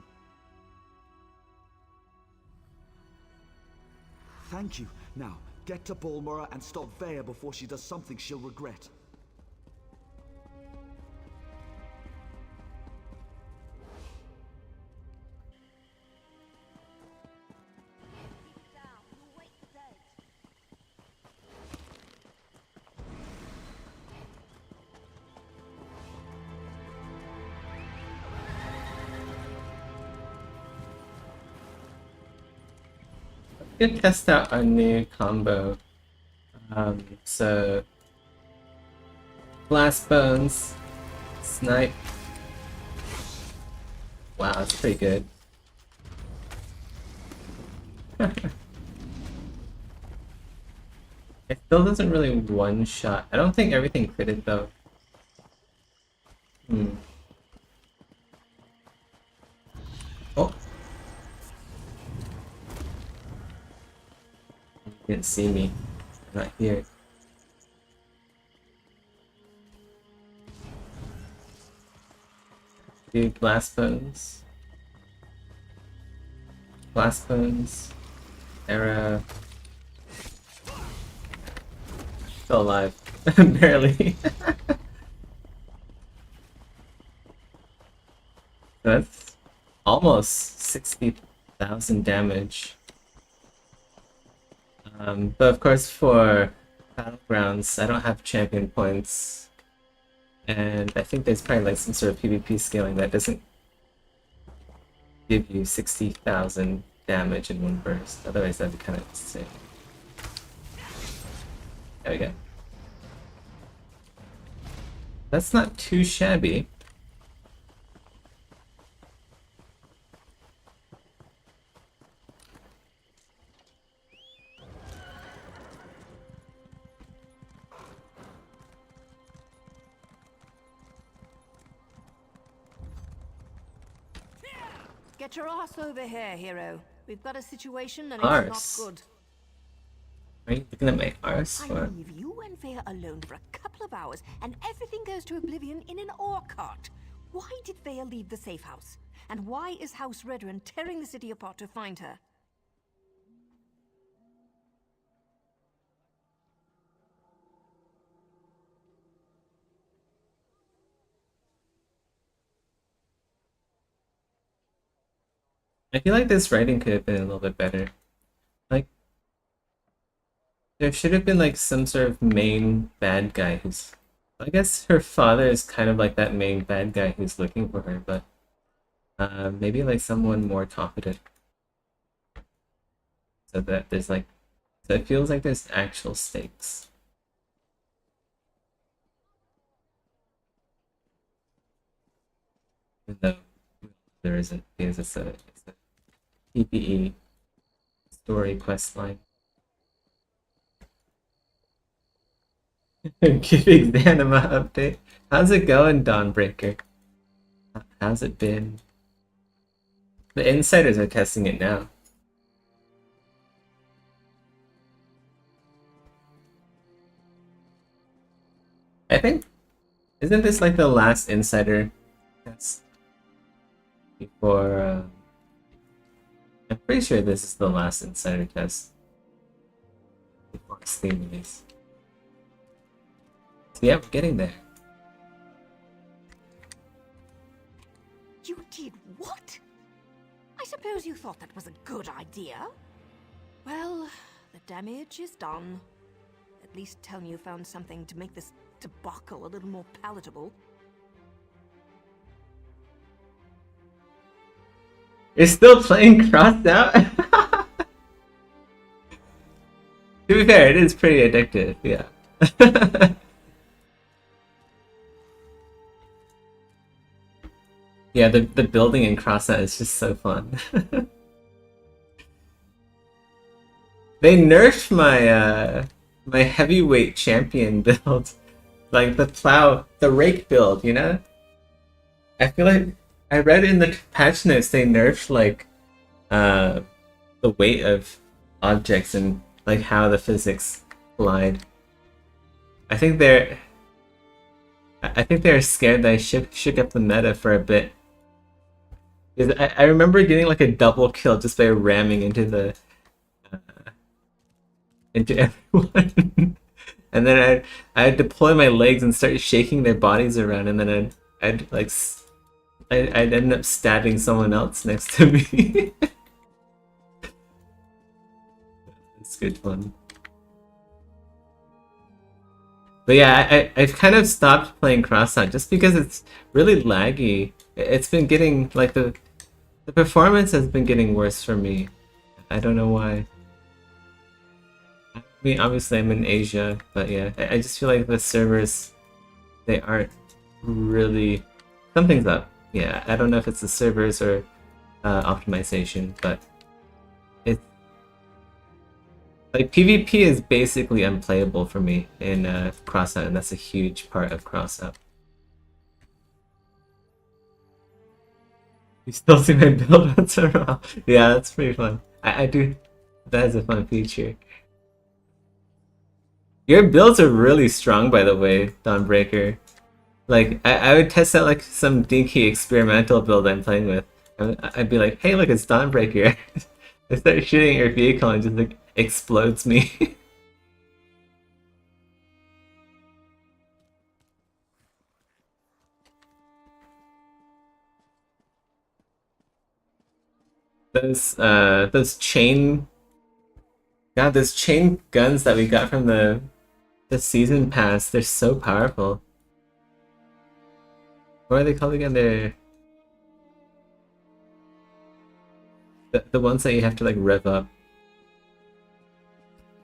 Thank you. Now, get to Balmora and stop Vaya before she does something she'll regret. Could test out our new combo. So Blast Bones, Snipe. Wow, that's pretty good. It still doesn't really one shot. I don't think everything critted though. Oh. Didn't see me. I'm not here. Do Blast Bones. Blast Bones. Era. Still alive. Barely. That's almost 60,000 damage. But of course for Battlegrounds, I don't have champion points. And I think there's probably like some sort of PvP scaling that doesn't give you 60,000 damage in one burst. Otherwise, that'd be kind of insane. There we go. That's not too shabby. Get your ass over here, hero. We've got a situation and Arse. it's not good. Are you looking at my arse? I Or... leave you and Vea alone for a couple of hours, and everything goes to oblivion in an ore cart. Why did Vea leave the safe house? And why is House Redrun tearing the city apart to find her? I feel like this writing could have been a little bit better. Like, there should have been like some sort of main bad guy who's... I guess her father is kind of like that main bad guy who's looking for her, but maybe like someone more competent. So that there's like... So it feels like there's actual stakes. Even though there isn't, because it's a PvE story quest line. Giving Xanima update. How's it going, Dawnbreaker? How's it been? The insiders are testing it now. I think, isn't this like the last insider test before? I'm pretty sure this is the last insider test before Steam release. So yeah, we're getting there. You did what? I suppose you thought that was a good idea? Well, the damage is done. At least tell me you found something to make this debacle a little more palatable. You're still playing Crossed Out? To be fair, it is pretty addictive, yeah. Yeah, the building in Crossed Out is just so fun. They nerfed my my heavyweight champion build. Like the rake build, you know? I feel like I read in the patch notes they nerfed like the weight of objects and like how the physics collide. I think they're scared that I shook up the meta for a bit. Because I remember getting like a double kill just by ramming into into everyone. And then I'd deploy my legs and start shaking their bodies around, and then I'd end up stabbing someone else next to me. It's good fun. But yeah, I've kind of stopped playing Crossout just because it's really laggy. It's been getting, like, the performance has been getting worse for me. I don't know why. I mean, obviously I'm in Asia, but yeah, I just feel like the servers, they aren't really... Something's up. Yeah, I don't know if it's the servers or optimization, but it's... Like, PvP is basically unplayable for me in Crossout, and that's a huge part of Crossout. You still see my build once in a while? Yeah, that's pretty fun. I do... That is a fun feature. Your builds are really strong, by the way, Dawnbreaker. Like, I would test out like some dinky experimental build I'm playing with. I'd be like, hey, look, it's Dawnbreaker. I start shooting at your vehicle and it just like explodes me. Those chain... God, those chain guns that we got from the season pass, they're so powerful. What are they called again? They're... The ones that you have to like rev up.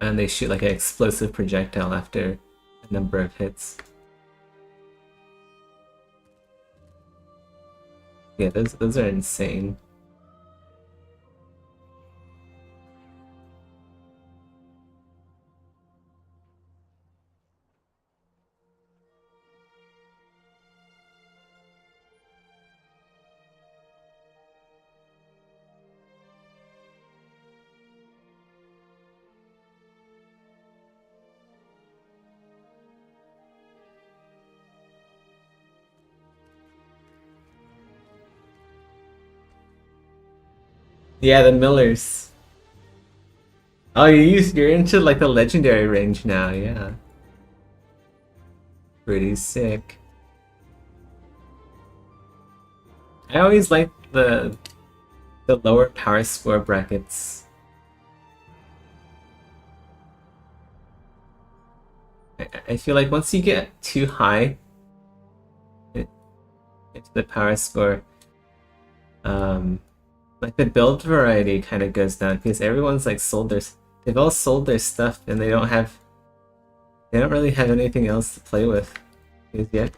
And they shoot like an explosive projectile after a number of hits. Yeah, those are insane. Yeah, the Millers. Oh, you're into like the legendary range now, yeah. Pretty sick. I always like the lower power score brackets. I feel like once you get too high into the power score, like the build variety kind of goes down because everyone's like they've all sold their stuff and they don't really have anything else to play with yet.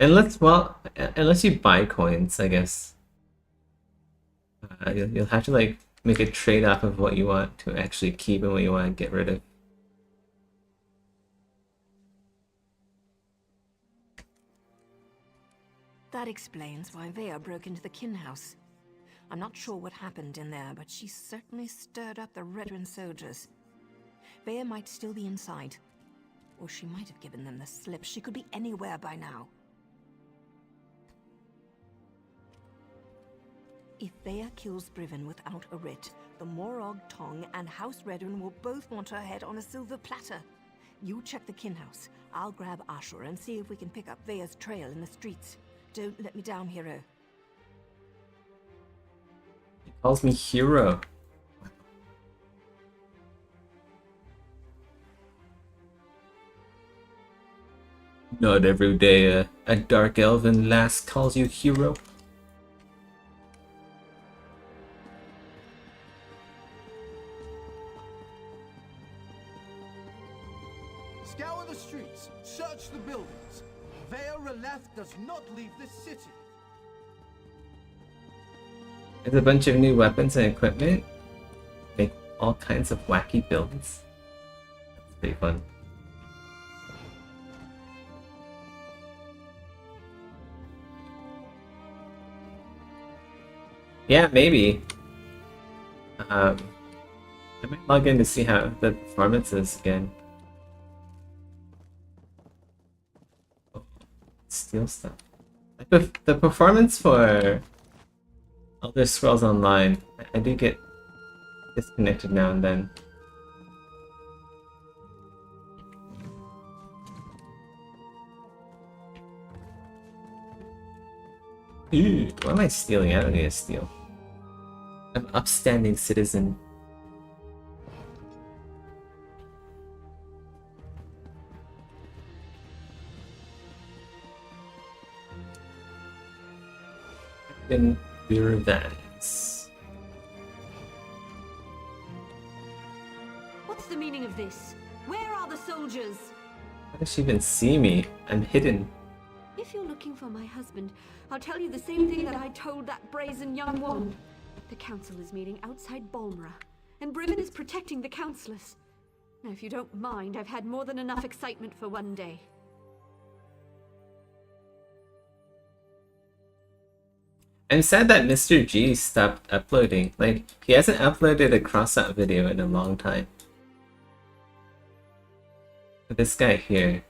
Unless you buy coins, I guess. You'll have to like make a trade-off of what you want to actually keep and what you want to get rid of. That explains why Vea broke into the kin house. I'm not sure what happened in there, but she certainly stirred up the Redrin soldiers. Vea might still be inside. Or she might have given them the slip. She could be anywhere by now. If Vea kills Briven without a writ, the Morag Tong and House Redrin will both want her head on a silver platter. You check the kin house. I'll grab Ashur and see if we can pick up Vea's trail in the streets. Don't let me down, hero. He calls me hero. Not every day a dark elven lass calls you hero. Scour the streets, search the buildings. Vea Releth does not leave this city. There's a bunch of new weapons and equipment. Make all kinds of wacky builds. That's pretty fun. Yeah, maybe. I might log in to see how the performance is again. Oh, steal stuff. Like the performance for Elder Scrolls Online, I do get disconnected now and then. Ooh, what am I stealing? I don't need to steal. I'm an upstanding citizen. In your events. What's the meaning of this? Where are the soldiers? How does she even see me? I'm hidden. If you're looking for my husband, I'll tell you the same thing that I told that brazen young woman. The council is meeting outside Balmra, and Briven is protecting the councillors. Now, if you don't mind, I've had more than enough excitement for one day. I'm sad that Mr. G stopped uploading. Like, he hasn't uploaded a cross-out video in a long time. But this guy here.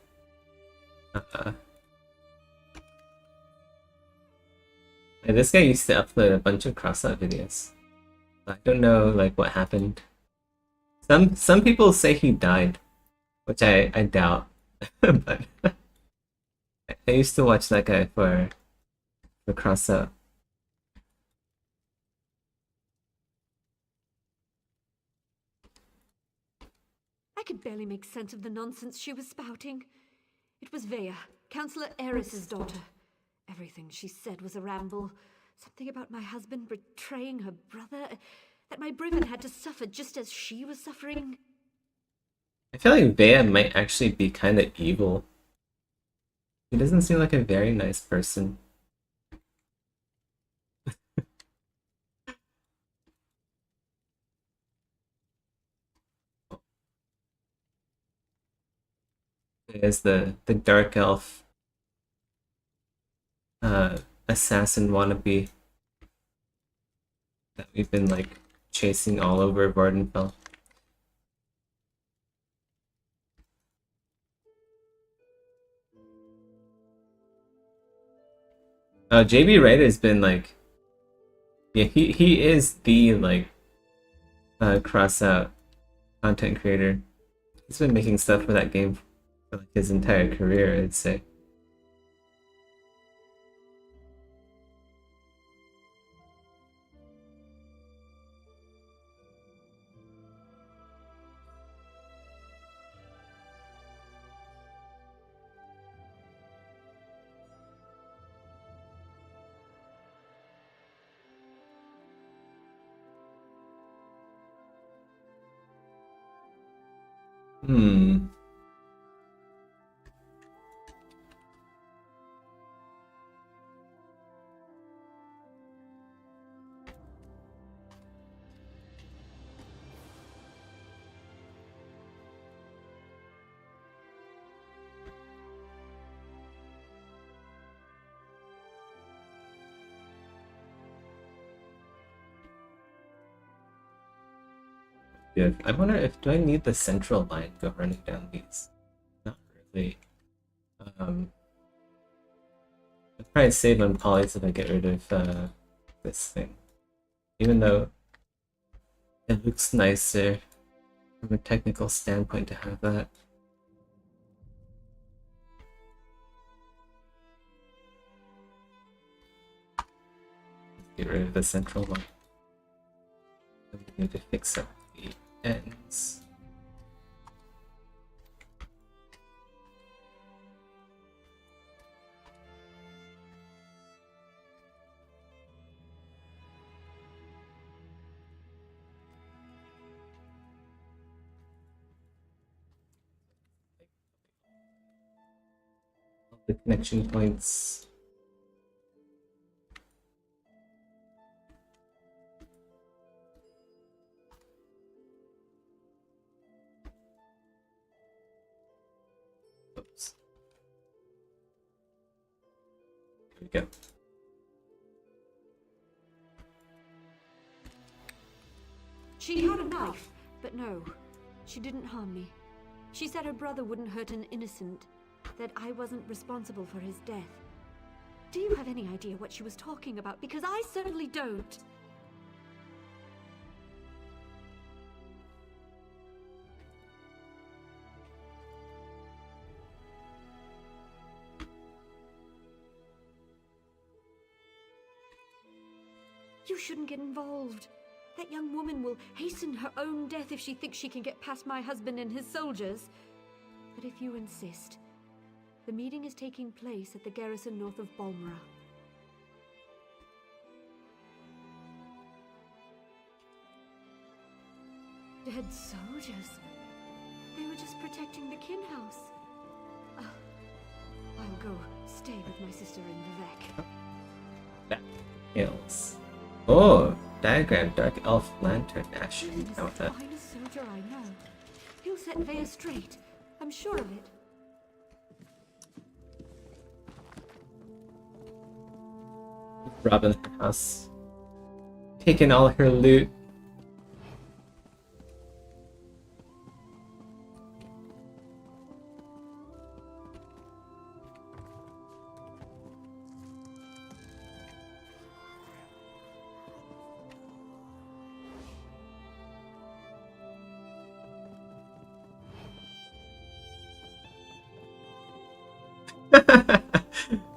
And this guy used to upload a bunch of cross-out videos. I don't know, like, what happened. Some people say he died, which I doubt. But I used to watch that guy for cross-out. I could barely make sense of the nonsense she was spouting. It was Vea, Councillor Eris's daughter. Everything she said was a ramble. Something about my husband betraying her brother, that my Brivin had to suffer just as she was suffering. I feel like Vea might actually be kind of evil. He doesn't seem like a very nice person. There's the dark elf assassin wannabe that we've been like chasing all over Vardenfell. JB Writer's been like, yeah, he is the like cross out content creator. He's been making stuff for that game for like his entire career, I'd say. Yeah, I wonder if do I need the central line go running down these? Not really. I'd probably save on polys if I get rid of this thing. Even though it looks nicer from a technical standpoint to have that. Let's get rid of the central one. We need to fix up the ends. The connection points. Oops. There we go. She had a knife, but no, she didn't harm me. She said her brother wouldn't hurt an innocent, that I wasn't responsible for his death. Do you have any idea what she was talking about? Because I certainly don't. You shouldn't get involved. That young woman will hasten her own death if she thinks she can get past my husband and his soldiers. But if you insist, the meeting is taking place at the garrison north of Balmora. Dead soldiers? They were just protecting the kin house. I'll go stay with my sister in Vivek. Back hills. Oh, diagram, dark elf lantern ash. He's the finest soldier I know. He'll set Vea straight. I'm sure of it. Robbing her house. Taking all her loot.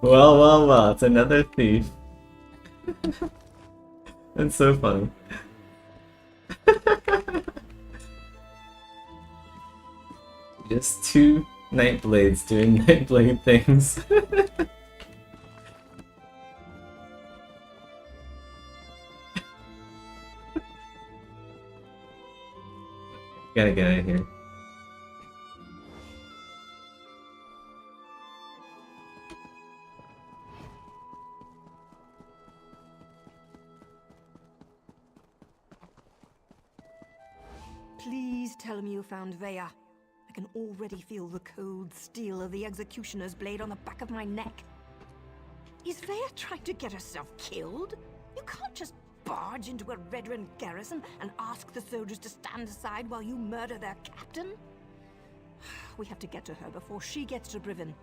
Well, it's another thief. That's so funny. Just two Nightblades doing Nightblade things. Gotta get out of here. Please tell me you found Vea. I can already feel the cold steel of the executioner's blade on the back of my neck. Is Vea trying to get herself killed? You can't just barge into a Redrun garrison and ask the soldiers to stand aside while you murder their captain? We have to get to her before she gets to Briven.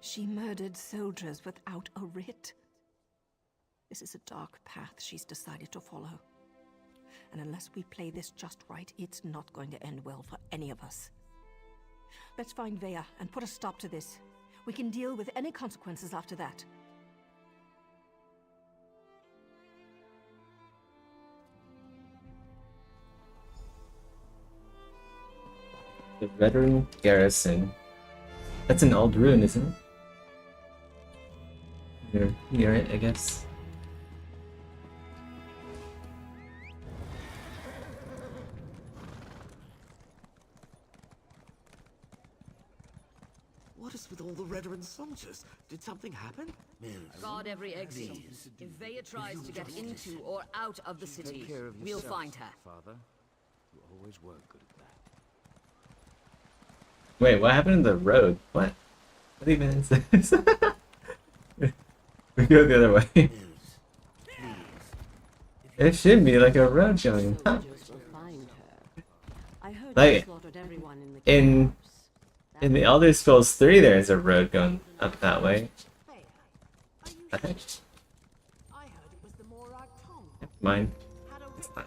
She murdered soldiers without a writ. This is a dark path she's decided to follow. And unless we play this just right, it's not going to end well for any of us. Let's find Vea and put a stop to this. We can deal with any consequences after that. The Redrun garrison. That's an old ruin, isn't it? You're near it, I guess. What is with all the Redrun soldiers? Did something happen? Guard every exit. If Vea tries to get into or out of the city, we'll find her. Father, you always were good at that. Wait, what happened to the road? What? What even is this? We go the other way. It should be like a road going. Huh? Like in the Elder Scrolls 3, there's a road going up that way. I think. Mine. It's not.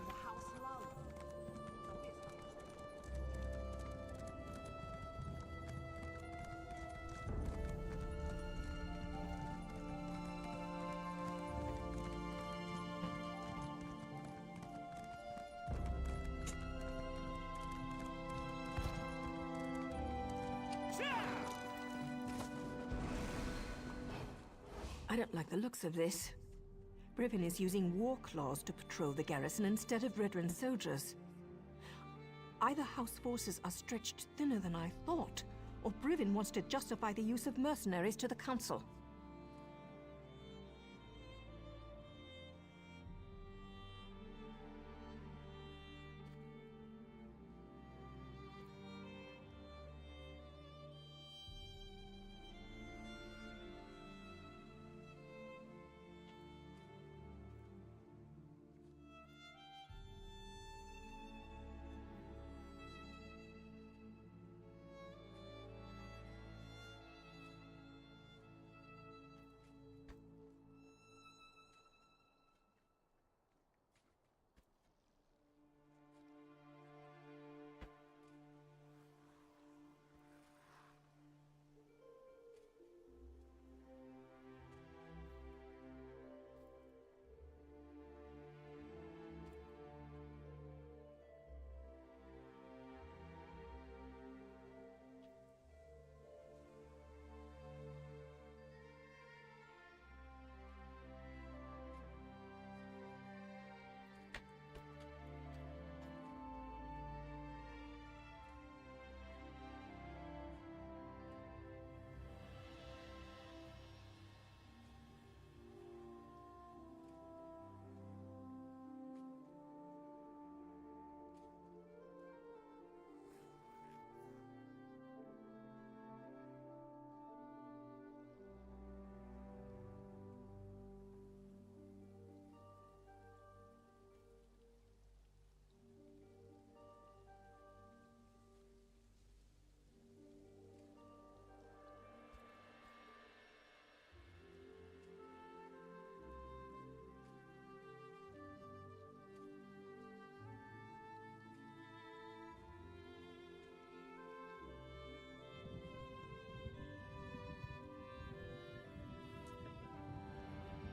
I don't like the looks of this. Briven is using war claws to patrol the garrison instead of Redrun soldiers. Either House forces are stretched thinner than I thought, or Briven wants to justify the use of mercenaries to the Council.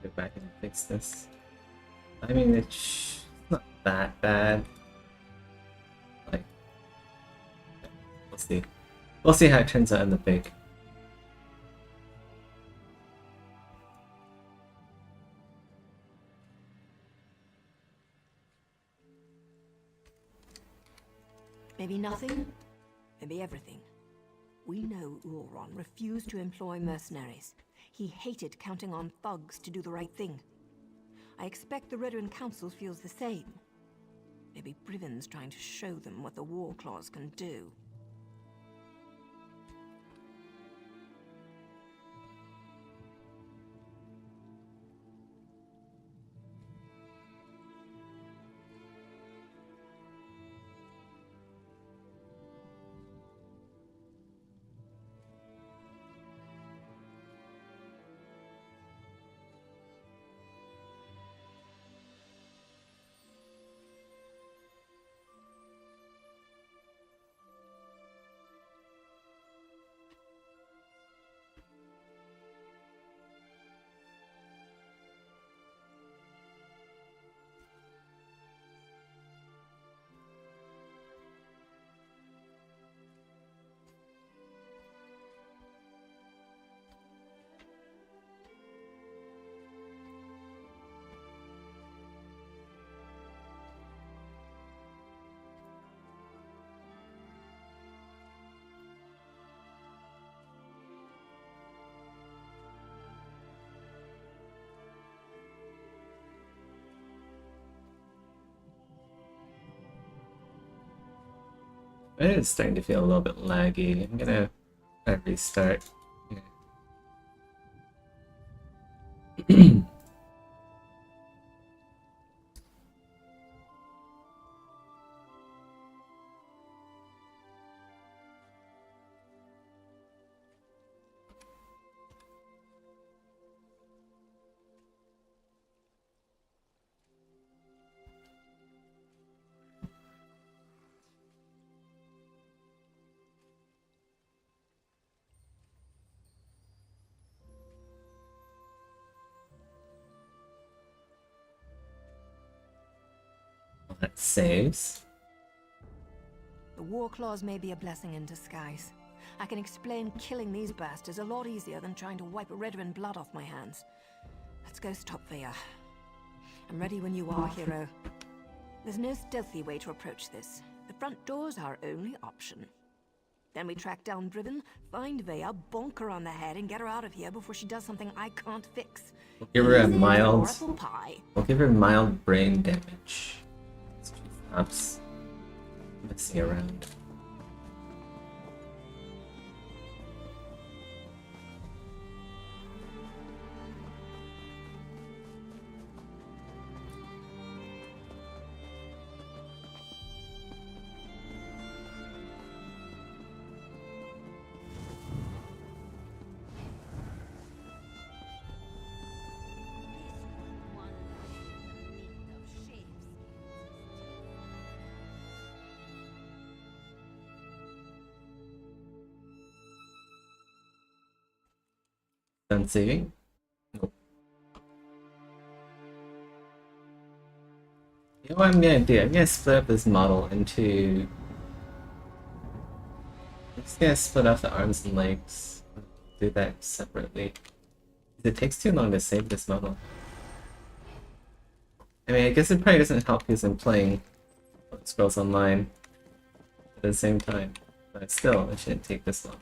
Go back and fix this. I mean, it's not that bad. Like, we'll see. We'll see how it turns out in the big. Maybe nothing, maybe everything. We know Ulron refused to employ mercenaries. He hated counting on thugs to do the right thing. I expect the Redoran Council feels the same. Maybe Brivon's trying to show them what the War Claws can do. It is starting to feel a little bit laggy. I'm gonna restart. Yeah. That saves. The War Claws may be a blessing in disguise. I can explain killing these bastards a lot easier than trying to wipe Redoran blood off my hands. Let's go stop Veya. I'm ready when you are, hero. There's no stealthy way to approach this. The front door's our only option. Then we track down Brivon, find Veya, bonk her on the head, and get her out of here before she does something I can't fix. We'll give her a Easy as mild. apple pie. We'll give her mild brain damage. Stops messing around. Done saving? Nope. You know what I'm gonna do? I'm gonna split up this model into... I'm just gonna split off the arms and legs. Do that separately. It takes too long to save this model. I mean, I guess it probably doesn't help because I'm playing Scrolls Online at the same time. But still, it shouldn't take this long.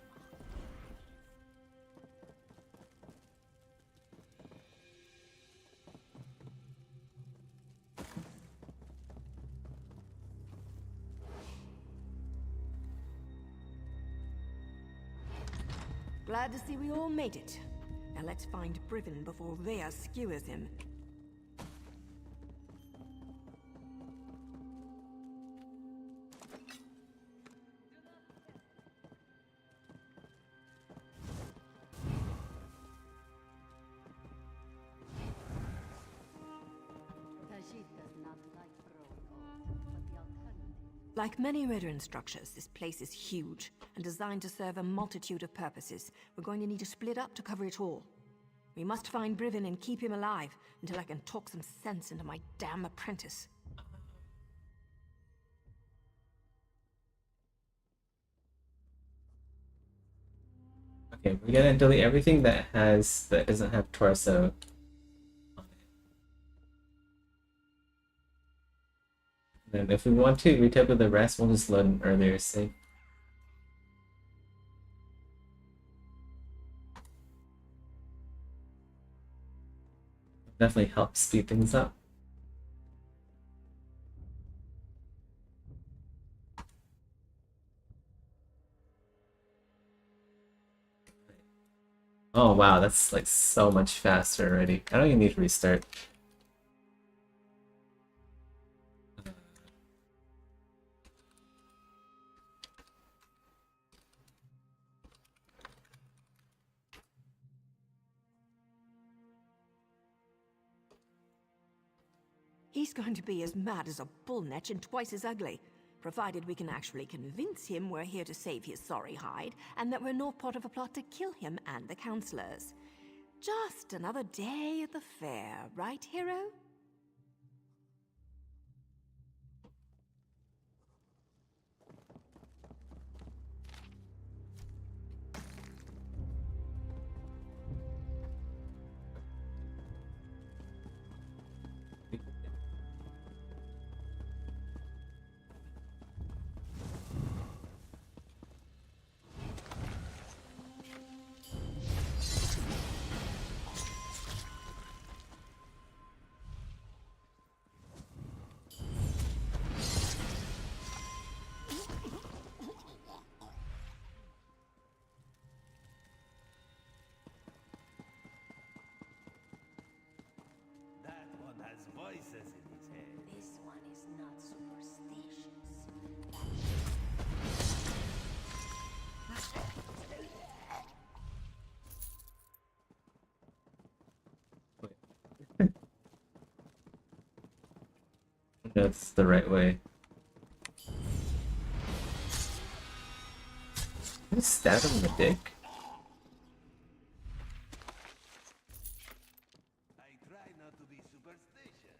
Glad to see we all made it. Now let's find Brivon before Veya skewers him. Like many Redoran structures, this place is huge and designed to serve a multitude of purposes. We're going to need to split up to cover it all. We must find Brivin and keep him alive until I can talk some sense into my damn apprentice. Okay, we're gonna delete everything that doesn't have torso on it. Then if we want to retable the rest, we'll just load an earlier save. Definitely helps speed things up. Oh wow, that's like so much faster already. I don't even need to restart. He's going to be as mad as a bullnetch and twice as ugly, provided we can actually convince him we're here to save his sorry hide, and that we're not part of a plot to kill him and the counselors. Just another day at the fair, right, hero? That's the right way. Just stab him in the dick. I try not to be superstitious.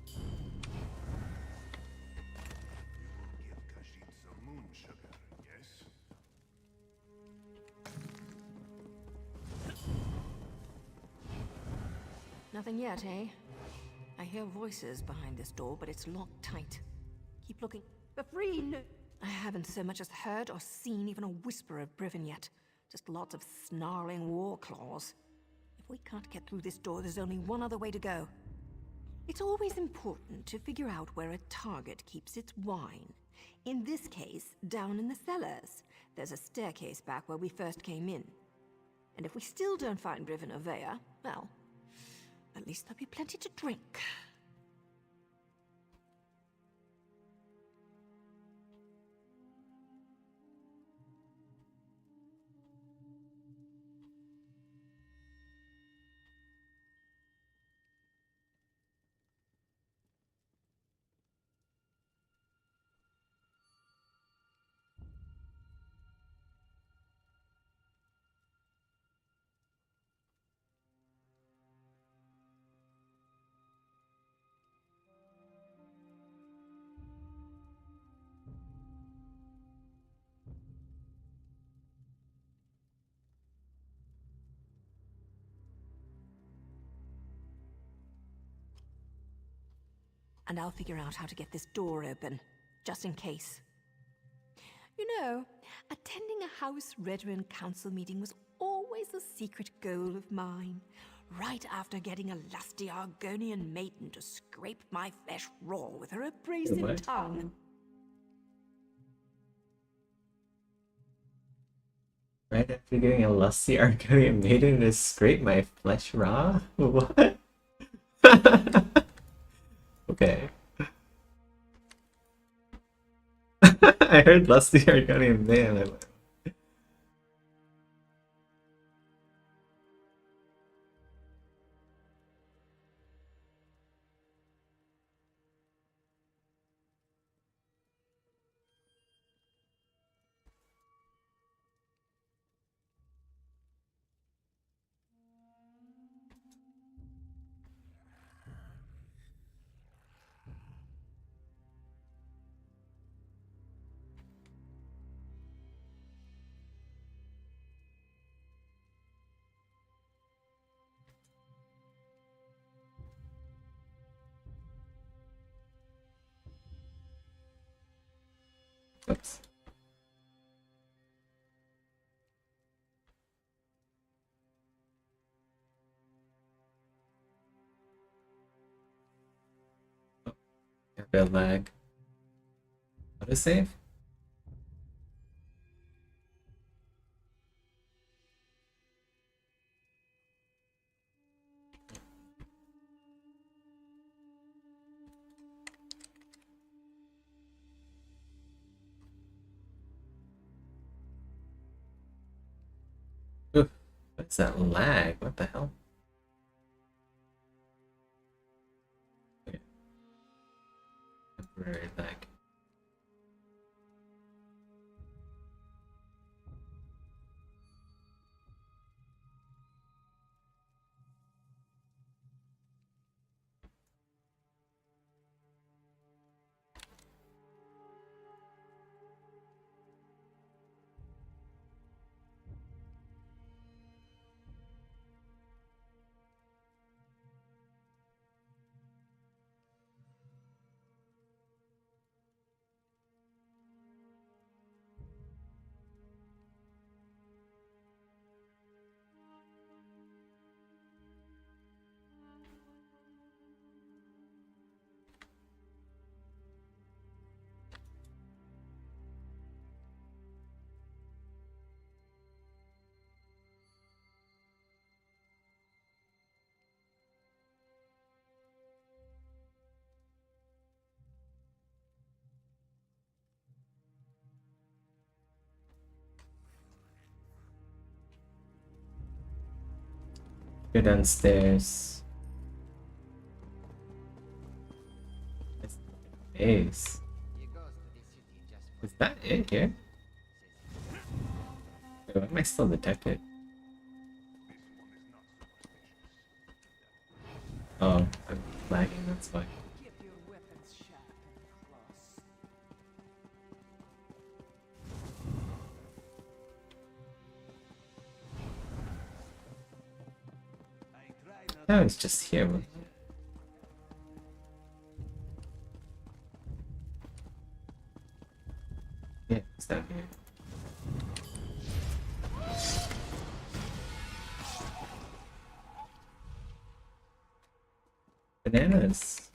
You will give Khajiit some moon sugar, yes? Nothing yet, eh? I hear voices behind this door, but it's locked tight. Keep looking. Befreen! I haven't so much as heard or seen even a whisper of Brivin yet. Just lots of snarling war claws. If we can't get through this door, there's only one other way to go. It's always important to figure out where a target keeps its wine. In this case, down in the cellars. There's a staircase back where we first came in. And if we still don't find Brivin or Vea, well, at least there'll be plenty to drink. And I'll figure out how to get this door open, just in case. You know, attending a House Redoran Council meeting was always a secret goal of mine. Right after getting a lusty Argonian maiden to scrape my flesh raw with her abrasive What? tongue. Right after getting a lusty Argonian maiden to scrape my flesh raw? What? Okay. I heard lusty Argonian man. I went, Oops. Oh, a bit of lag. Autosave? Oof, what's that lag? What the hell? Okay. Temporary lag. Go downstairs. Is that it here? Wait, why am I still detected? Oh, I'm lagging, that's why. No, it's just here. Yeah, it's down here. Bananas.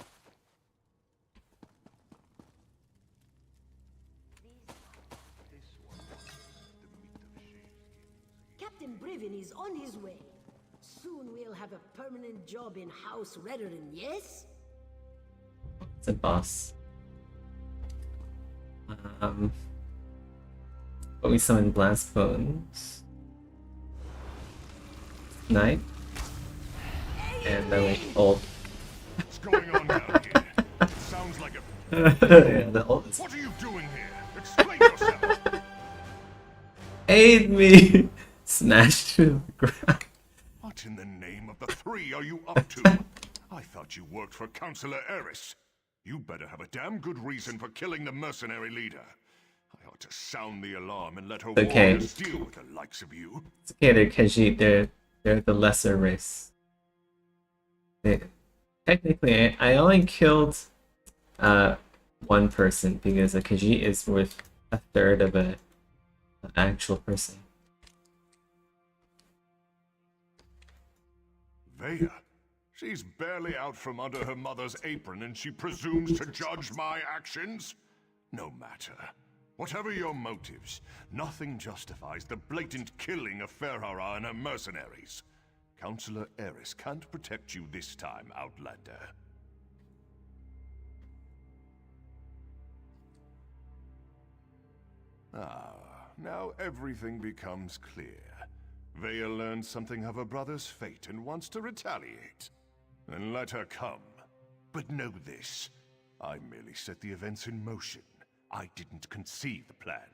Captain Brivin is on his way. Soon we'll have a permanent job in House Redoran, yes? It's a boss. But we summon blast bones. Knight. And then we ult. What's going on down here? It sounds like a... Yeah, the ult is... What are you doing here? Explain yourself! Aid me! Smashed to the ground. What in the name of the three are you up to? I thought you worked for Councillor Eris. You better have a damn good reason for killing the mercenary leader. I ought to sound the alarm and let her warriors deal with the likes of you. It's okay, they're Khajiit, they're the lesser race. Technically, I only killed one person because a Khajiit is worth a third of an actual person. Veya? She's barely out from under her mother's apron and she presumes to judge my actions? No matter. Whatever your motives, nothing justifies the blatant killing of Ferhara and her mercenaries. Councillor Eris can't protect you this time, Outlander. Ah, now everything becomes clear. Veya learned something of her brother's fate and wants to retaliate. Then let her come. But know this, I merely set the events in motion. I didn't conceive the plan.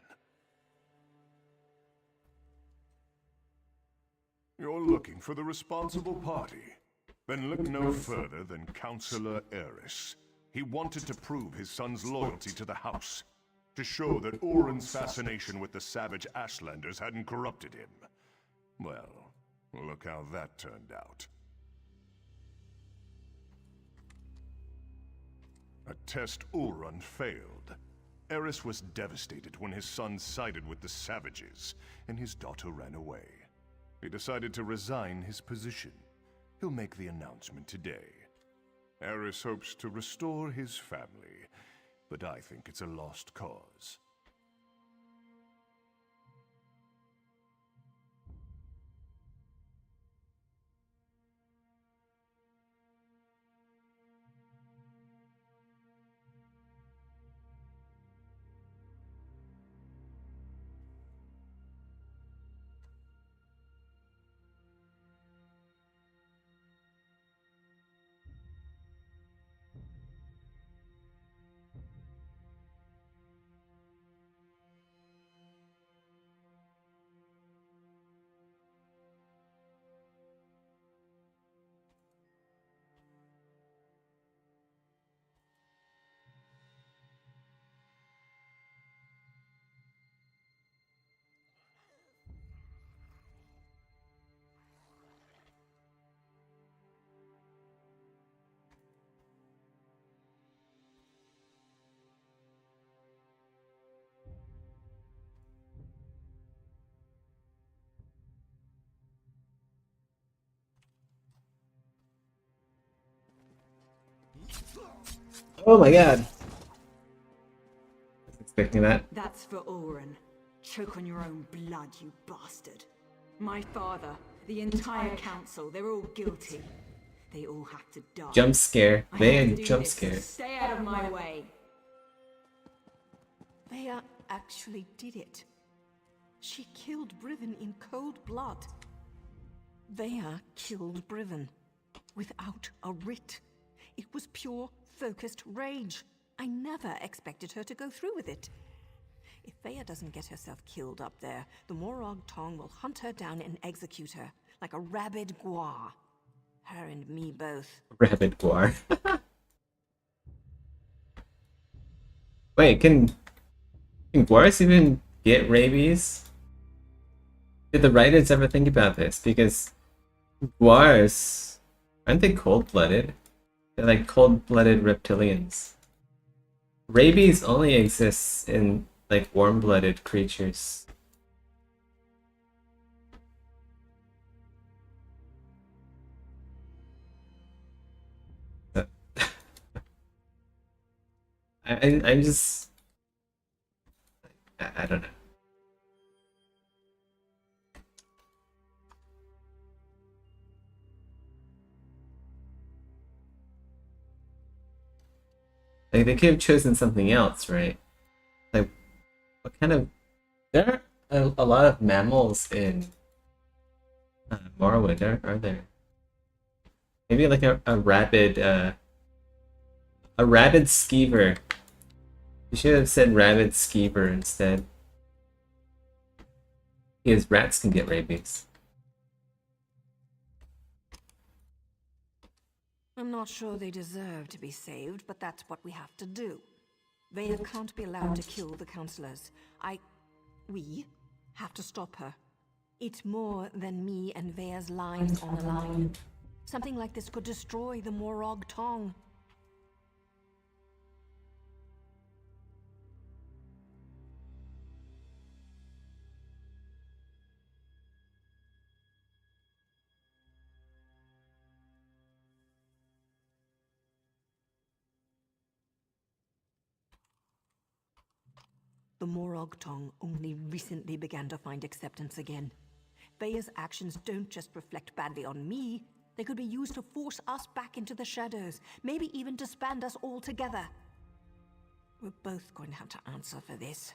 You're looking for the responsible party. Then look no further than Councillor Eris. He wanted to prove his son's loyalty to the House, to show that Orin's fascination with the savage Ashlanders hadn't corrupted him. Well, look how that turned out. A test Ulrun failed. Eris was devastated when his son sided with the savages, and his daughter ran away. He decided to resign his position. He'll make the announcement today. Eris hopes to restore his family, but I think it's a lost cause. Oh my god. I was expecting that. That's for Oren. Choke on your own blood, you bastard. My father, the entire council, they're all guilty. They all have to die. Jump scare. I They have to a do jump this. scare. Stay out of my way. Vea actually did it. She killed Briven in cold blood. Vea killed Briven without a writ. It was pure, focused rage. I never expected her to go through with it. If Vea doesn't get herself killed up there, the Morag Tong will hunt her down and execute her, like a rabid guar. Her and me both. Rabid guar. Wait, can guars even get rabies? Did the writers ever think about this? Because guars, aren't they cold-blooded? They're like cold-blooded reptilians. Rabies only exists in like warm-blooded creatures. I'm just I don't know. Like they could have chosen something else, right? Like what kind of there are a lot of mammals in Morrowind, are there? Maybe like a rabid skeever. You should have said rabid skeever instead. Because rats can get rabies. I'm not sure they deserve to be saved, but that's what we have to do. Vea can't be allowed to kill the councillors. We have to stop her. It's more than me and Vea's lives on the line. Something like this could destroy the Morag Tong. The Morag Tong only recently began to find acceptance again. Vea's actions don't just reflect badly on me, they could be used to force us back into the shadows, maybe even disband us all together. We're both going to have to answer for this.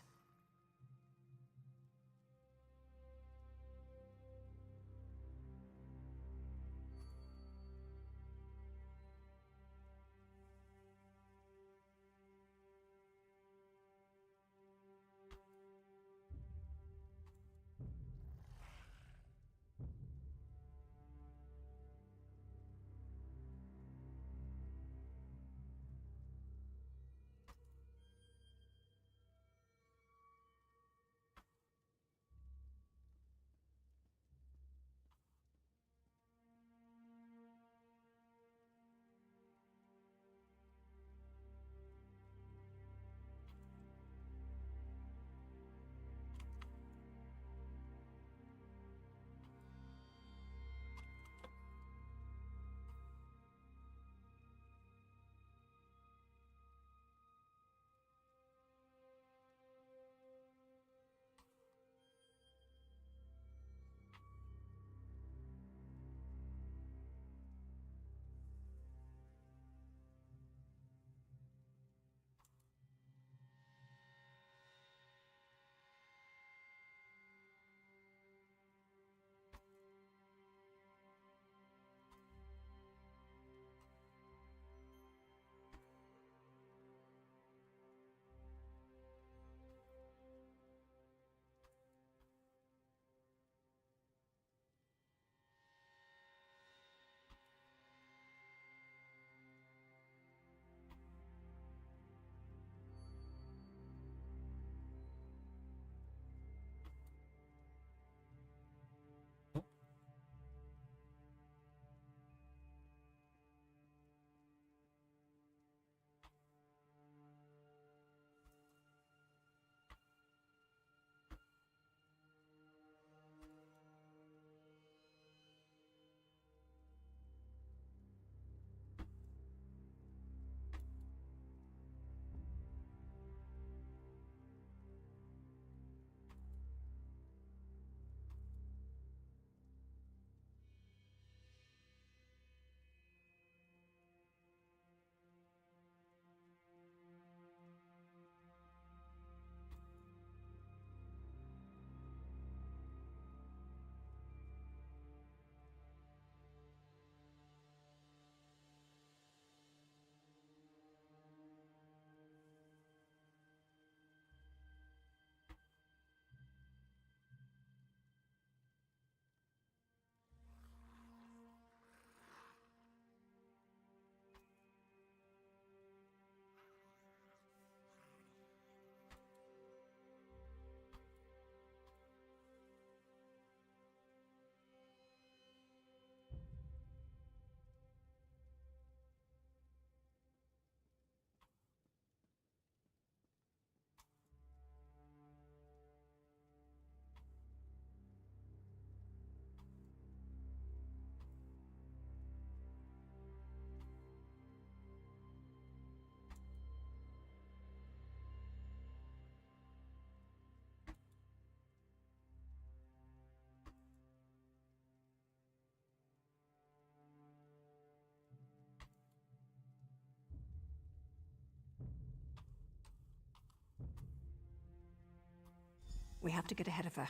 We have to get ahead of her.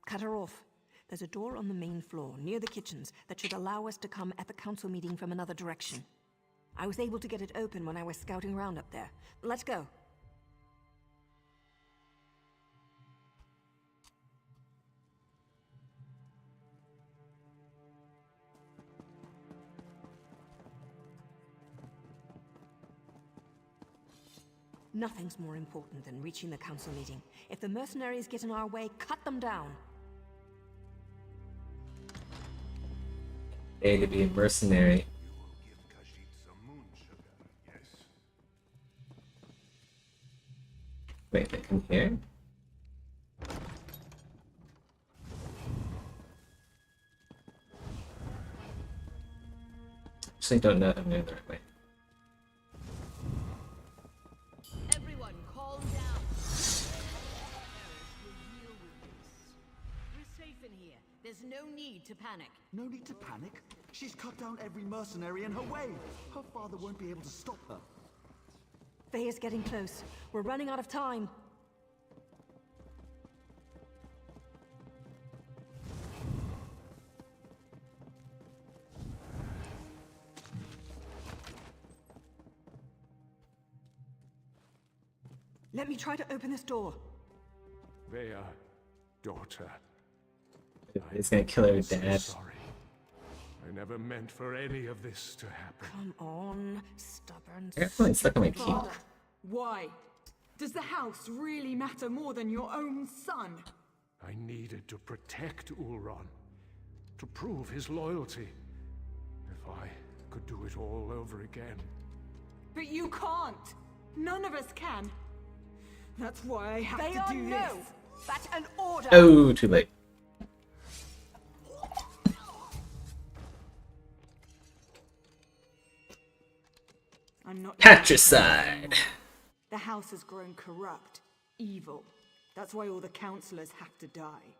Cut her off. There's a door on the main floor, near the kitchens, that should allow us to come at the council meeting from another direction. I was able to get it open when I was scouting around up there. Let's go. Nothing's more important than reaching the council meeting. If the mercenaries get in our way, cut them down. A to be a mercenary. Wait, I can hear? Actually don't know if I'm going the right way. Everyone, calm down. We'll deal with this. We're safe in here. There's no need to panic. No need to panic. She's cut down every mercenary in her way. Her father won't be able to stop her. Faye is getting close. We're running out of time. Let me try to open this door. Vea, daughter. He's gonna kill her So dad. sorry. I never meant for any of this to happen. Come on, stubborn. I got something stuck on my key. Father, why? Does the house really matter more than your own son? I needed to protect Ulron, to prove his loyalty. If I could do it all over again. But you can't. None of us can. That's why I have They to are do no. this. That's an order. Oh, too late. I'm not. Patricide. The house has grown corrupt, evil. That's why all the councillors have to die.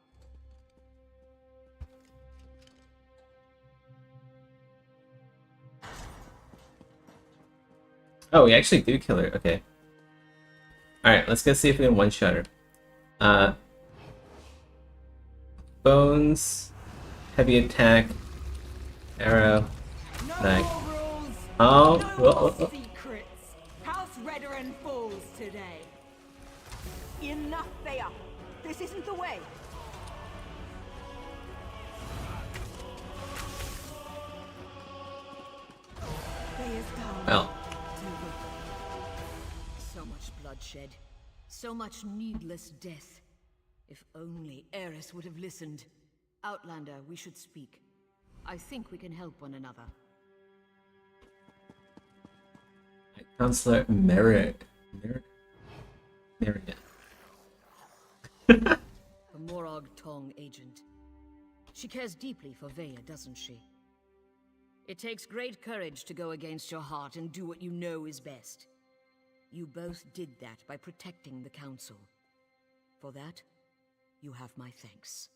Oh, we actually do kill her. Okay. Alright, let's go see if we can one-shot her. Bones, heavy attack, arrow, knife. Oh, whoa. Secrets. House Redoran falls today. Enough, Thea. This isn't the way. Thea's down. Well. So much bloodshed. So much needless death. If only Eris would have listened. Outlander, we should speak. I think we can help one another. Counselor Merrick. A Morag Tong agent. She cares deeply for Vea, doesn't she? It takes great courage to go against your heart and do what you know is best. You both did that by protecting the Council. For that, you have my thanks.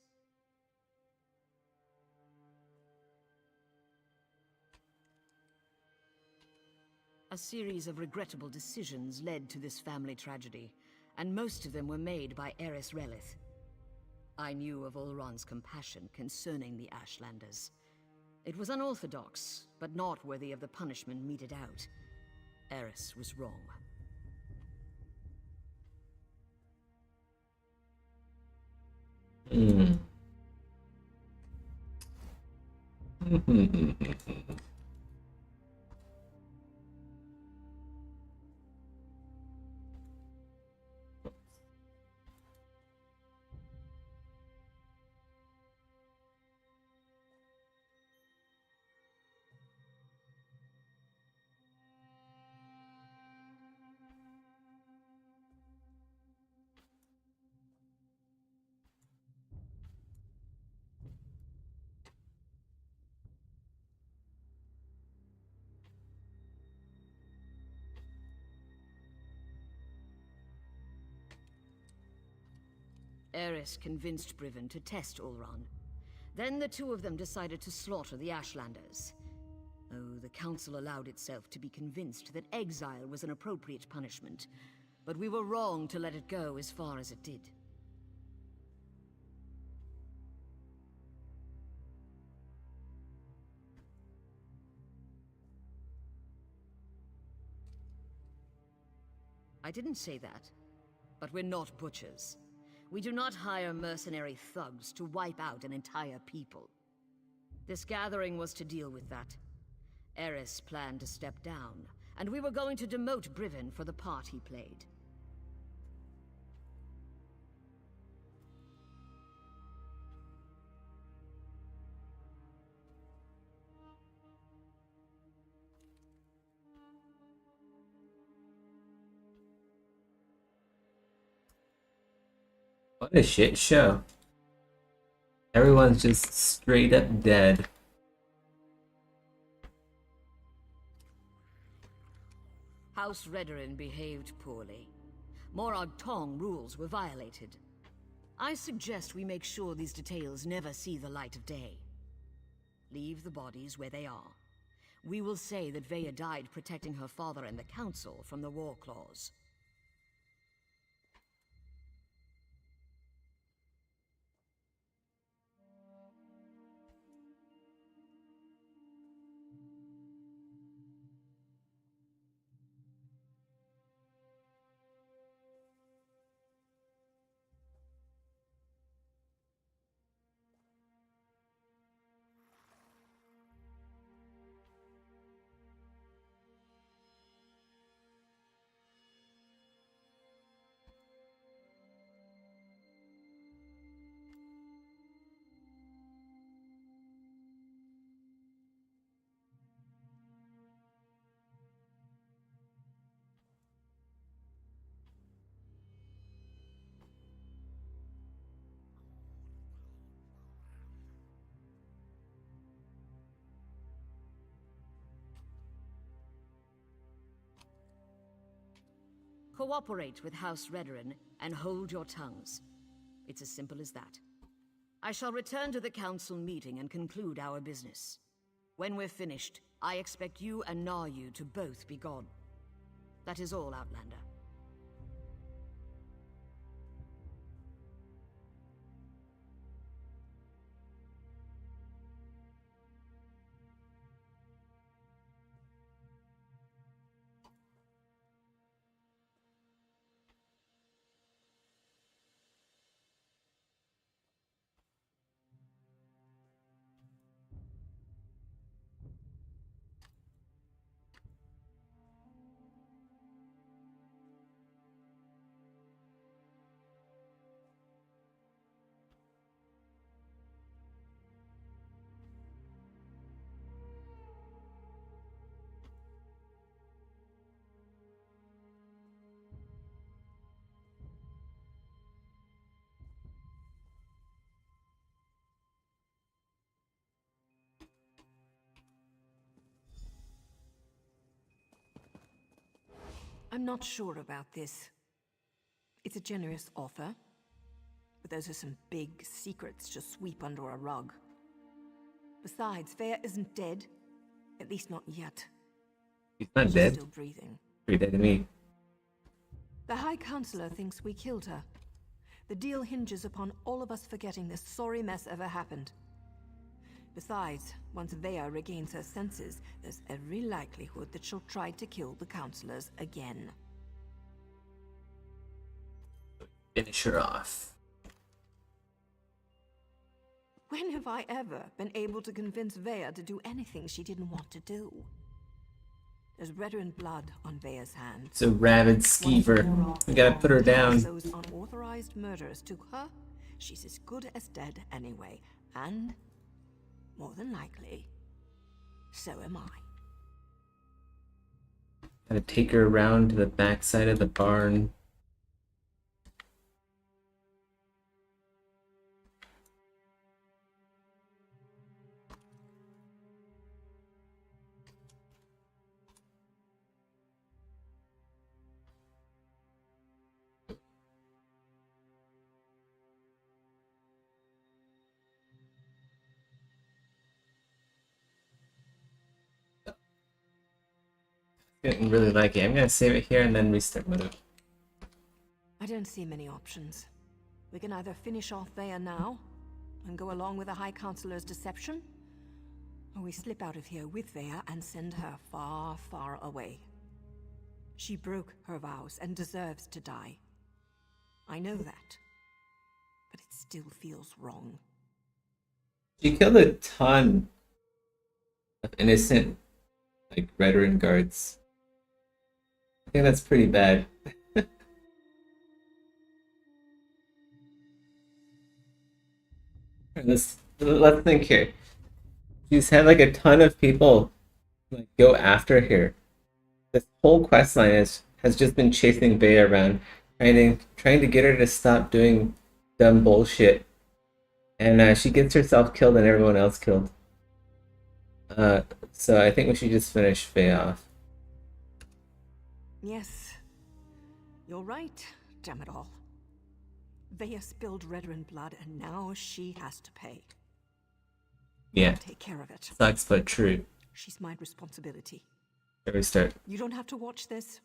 A series of regrettable decisions led to this family tragedy, and most of them were made by Eris Relith. I knew of Ulron's compassion concerning the Ashlanders. It was unorthodox, but not worthy of the punishment meted out. Eris was wrong. Eris convinced Briven to test Ulron. Then the two of them decided to slaughter the Ashlanders. Oh, the Council allowed itself to be convinced that exile was an appropriate punishment, but we were wrong to let it go as far as it did. I didn't say that. But we're not butchers. We do not hire mercenary thugs to wipe out an entire people. This gathering was to deal with that. Eris planned to step down, and we were going to demote Brivin for the part he played. What a shit show. Everyone's just straight up dead. House Redoran behaved poorly. Morag Tong rules were violated. I suggest we make sure these details never see the light of day. Leave the bodies where they are. We will say that Veya died protecting her father and the Council from the War Claws. Cooperate with House Redoran and hold your tongues. It's as simple as that. I shall return to the council meeting and conclude our business. When we're finished, I expect you and Naryu to both be gone. That is all, Outlander. I'm not sure about this. It's a generous offer, but those are some big secrets to sweep under a rug. Besides, Veya isn't dead. At least not yet. He's not She's dead. still breathing. Pretty dead to me. The High Counselor thinks we killed her. The deal hinges upon all of us forgetting this sorry mess ever happened. Besides, once Veya regains her senses, there's every likelihood that she'll try to kill the counselors again. Finish her off. When have I ever been able to convince Veya to do anything she didn't want to do? There's Redoran blood on Veya's hands. It's a rabid skeever. We gotta put her down. Those unauthorized murders to her, she's as good as dead anyway, and more than likely, so am I. Gotta take her around to the backside of the barn. Didn't really like it. I'm gonna save it here and then restart with it. I don't see many options. We can either finish off Veya now and go along with the High Counselor's deception, or we slip out of here with Veya and send her far, far away. She broke her vows and deserves to die. I know that. But it still feels wrong. She killed a ton of innocent, like, veteran guards. I think that's pretty bad. let's think here. She's had like a ton of people like go after her. This whole quest line has just been chasing Bea around, trying to get her to stop doing dumb bullshit. And she gets herself killed and everyone else killed. So I think we should just finish Bea off. Yes. You're right, damn it all. Vea spilled Redoran blood and now she has to pay. Yeah. I'll take care of it. Sucks but true. She's my responsibility. Here we start. You don't have to watch this.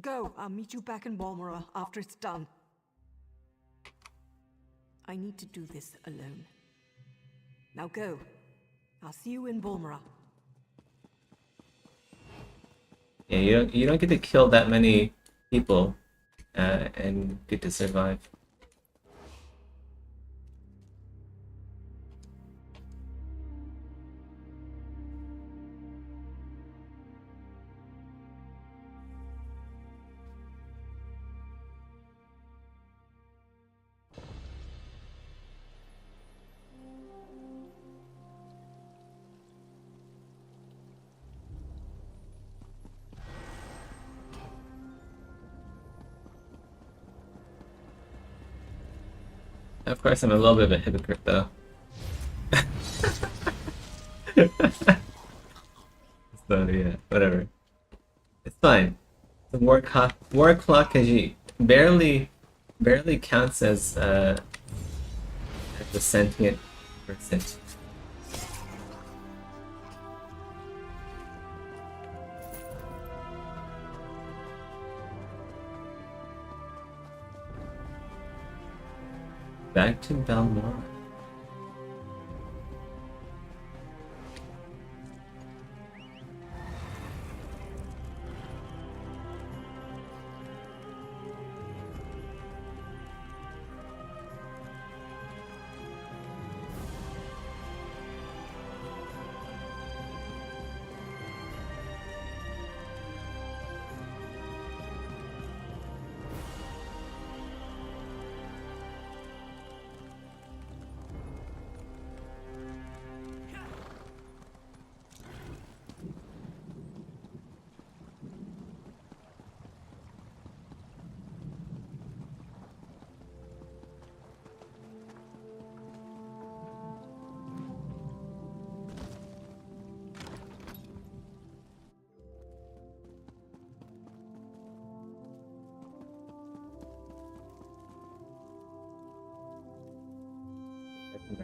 Go, I'll meet you back in Balmora after it's done. I need to do this alone. Now go. I'll see you in Balmora. Yeah, you don't get to kill that many people and get to survive. Of course, I'm a little bit of a hypocrite, though. So yeah, whatever. It's fine. The war clock barely counts as a sentient person. Back to Balmora.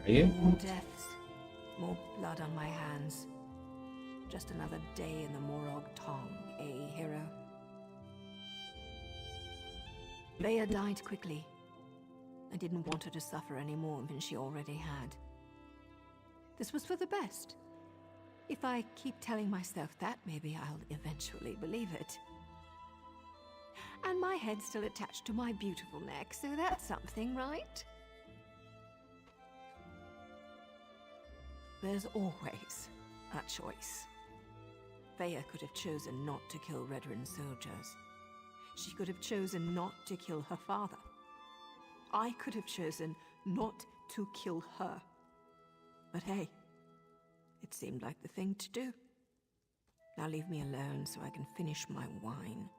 Are you? More deaths, more blood on my hands. Just another day in the Morag Tong, eh, hero? Bea died quickly. I didn't want her to suffer any more than she already had. This was for the best. If I keep telling myself that, maybe I'll eventually believe it. And my head's still attached to my beautiful neck, so that's something, right? There's always a choice. Bea could have chosen not to kill Redoran soldiers. She could have chosen not to kill her father. I could have chosen not to kill her. But hey, it seemed like the thing to do. Now leave me alone so I can finish my wine.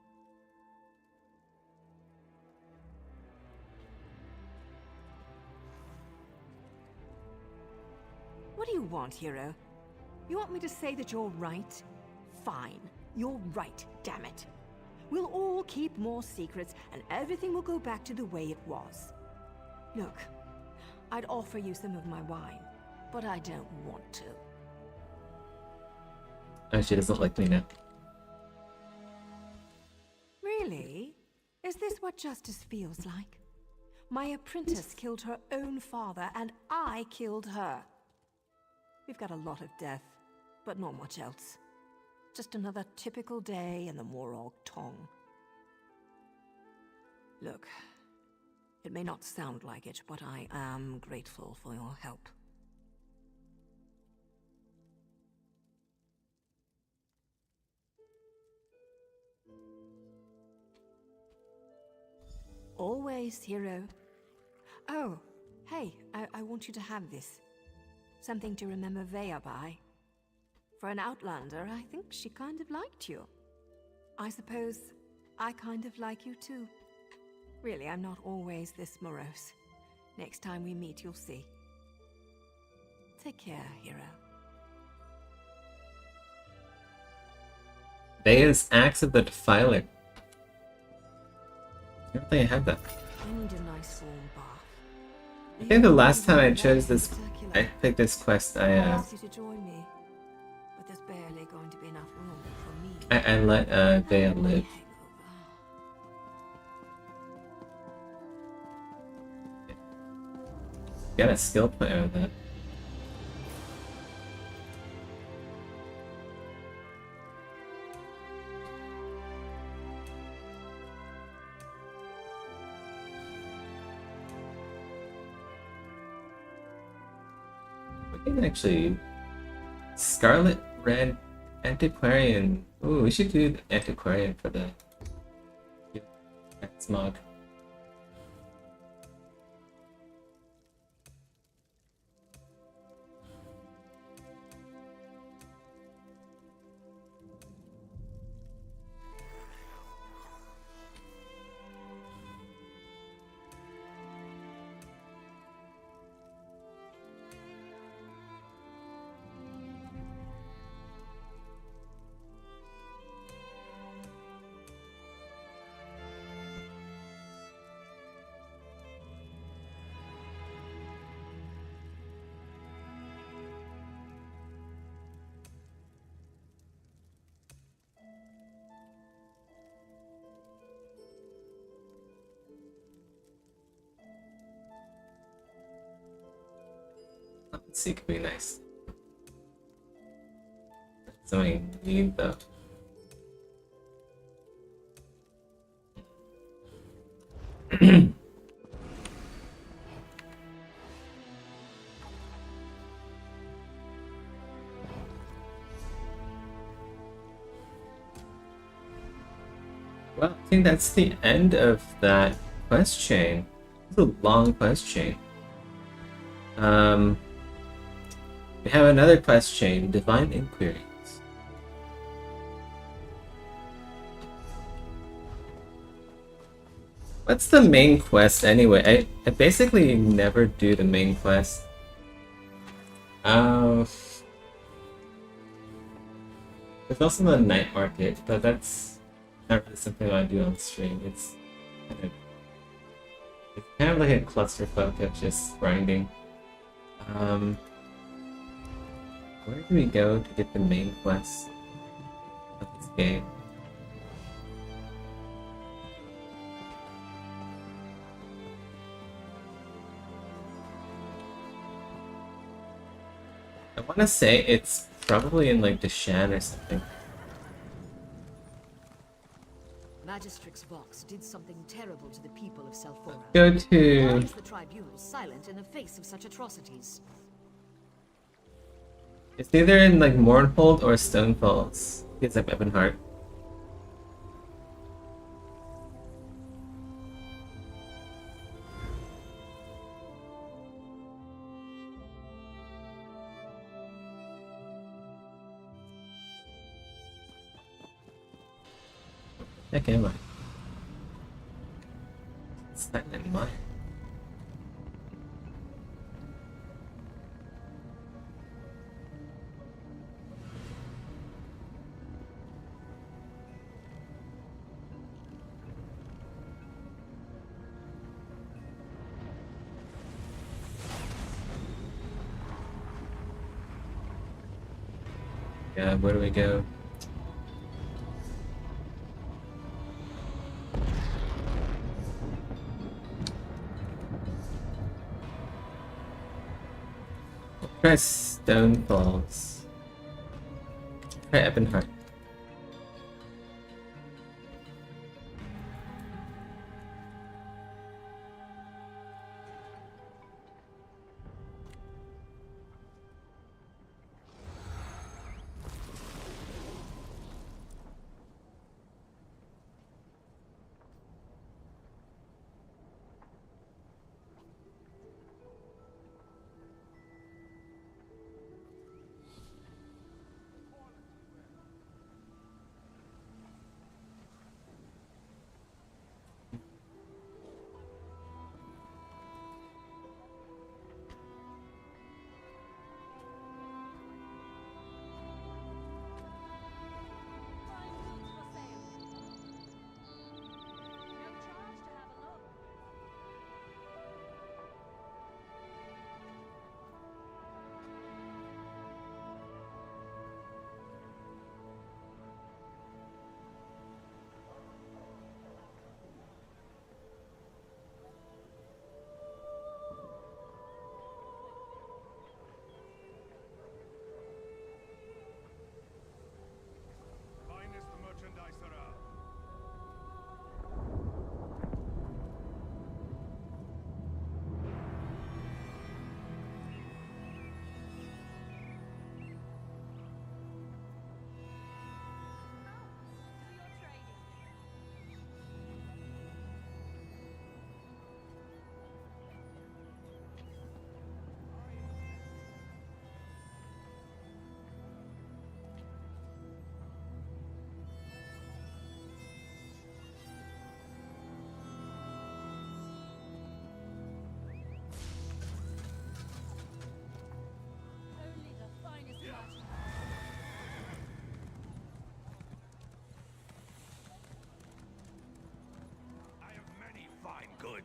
What do you want, hero? You want me to say that you're right? Fine. You're right, damn it. We'll all keep more secrets, and everything will go back to the way it was. Look, I'd offer you some of my wine, but I don't want to. Oh, she doesn't like me now. Really? Is this what justice feels like? My apprentice killed her own father, and I killed her. We've got a lot of death, but not much else. just another typical day in the Morag Tong. Look, it may not sound like it, but I am grateful for your help. Always, hero. Oh, hey, I want you to have this. Something to remember Vea by. For an Outlander, I think she kind of liked you. I suppose I kind of like you too. Really, I'm not always this morose. Next time we meet, you'll see. Take care, hero. Vea's Axe of the Defiler. I don't think I had that. I need a nice warm bath. I think the last time I chose this, I picked this quest, I asked you to join me, but there's barely going to be enough room for me. I let Vea live. Got a skill point out of that. We can actually Scarlet Red Antiquarian. Ooh, we should do the Antiquarian for the Smog. Let's see, could be nice. Something need though. Well, I think that's the end of that quest chain. It's a long quest chain. We have another quest chain, Divine Inquiries. What's the main quest anyway? I basically never do the main quest. There's also the night market, but that's not really something I do on stream. It's kind of like a clusterfuck of just grinding. Where do we go to get the main quest of this game? I want to say it's probably in like Deshan or something. Magistrix Vox did something terrible to the people of Selphora. Go to... Why is the tribunal silent in the face of such atrocities? It's either in like Mournhold or Stonefalls. It's like Ebonheart. Heck am I? It's not in mine. Yeah, where do we go? Try Stonefalls. Try Ebonheart.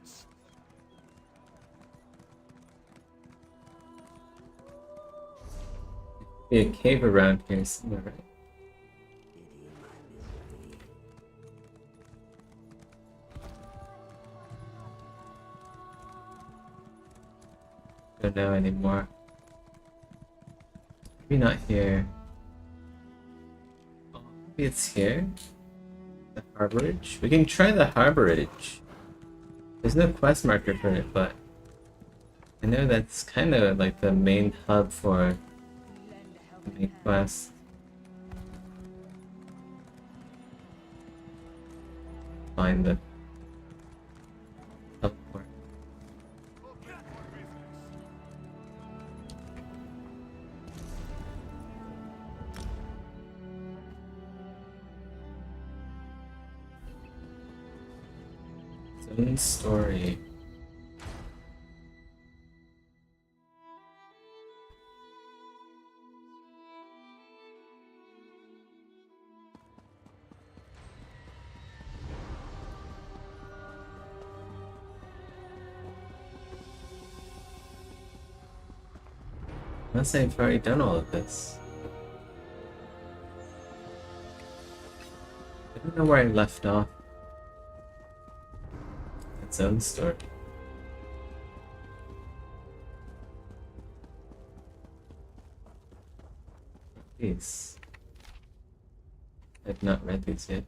pirates. Be a cave around here somewhere, right? Don't know anymore. Maybe not here. Oh, maybe it's here? The harborage? We can try the harborage. There's no quest marker for it, but I know that's kind of like the main hub for the main quest. Find the teleport. Zone story. Unless I've already done all of this. I don't know where I left off. Its own story. These. I've not read these yet.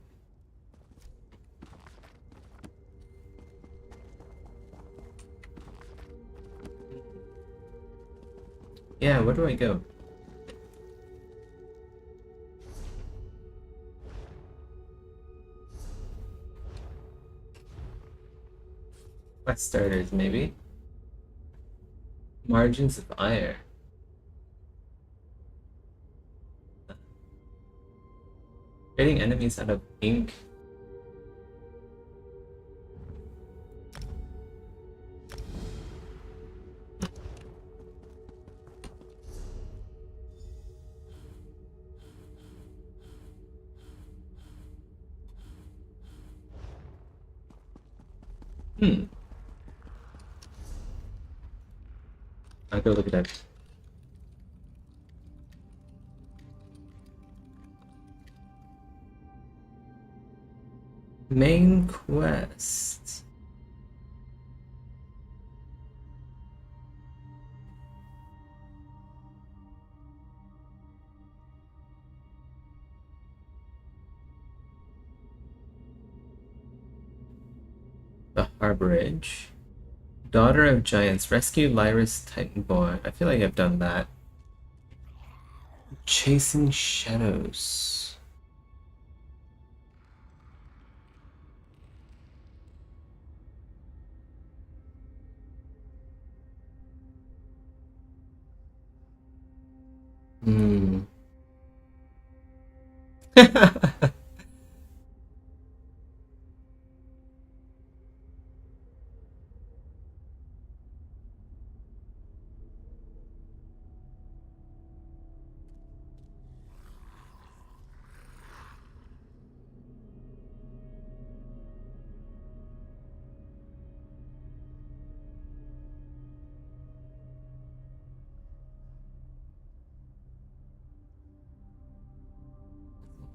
Yeah, where do I go? Quest starters, maybe? Margins of ire. Creating enemies out of ink. I'll go look at that. Main quest. The Harborage. Daughter of Giants. Rescue Lyris Titanborn. I feel like I've done that. Chasing Shadows.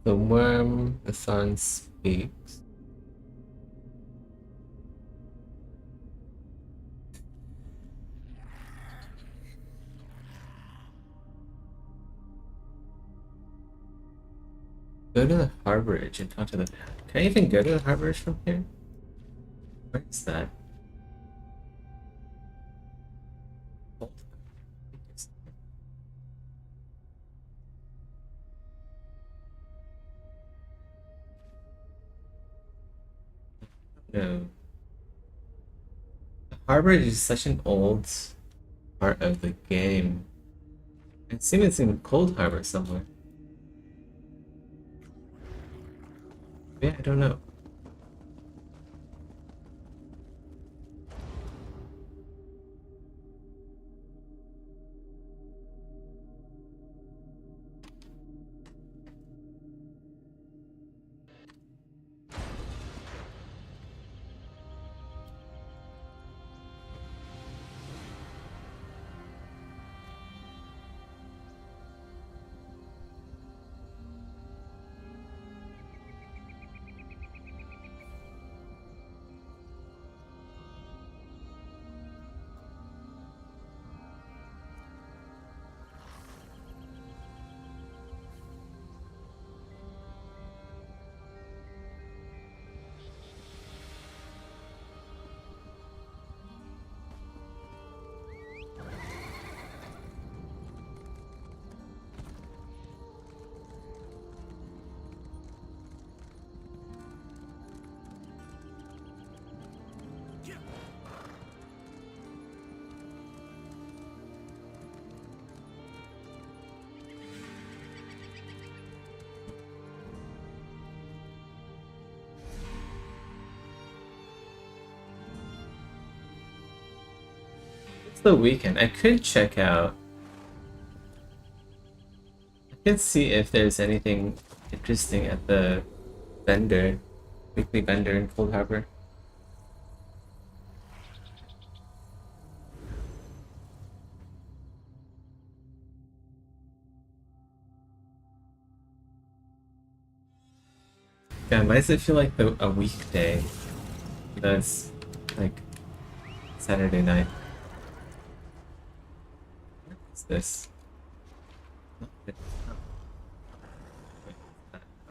The worm, the sun speaks. Go to the Harborage and talk to the... Can I even go to the Harborage from here? Where is that? No. The Harborage is such an old part of the game. It seems it's in Cold Harbor somewhere. Yeah, I don't know. It's the weekend. I could check out. I could see if there's anything interesting at the weekly vendor in Cold Harbor. Yeah, why does it feel like a weekday? That's like Saturday night. What is this?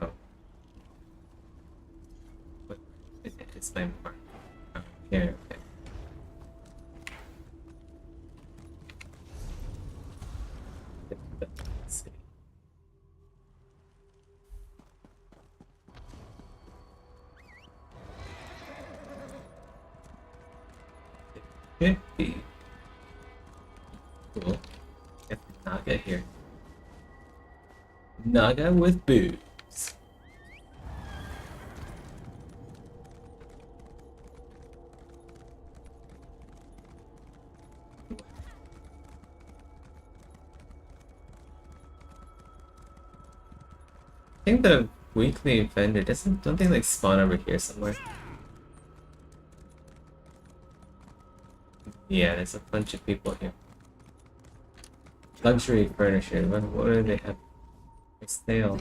Oh. What? It's my mark. Oh, here, okay. Let's see. Could be cool if Naga here. Naga with boobs. I think the weekly vendor don't they like spawn over here somewhere? Yeah, there's a bunch of people here. Luxury furniture. What do they have? It's sale.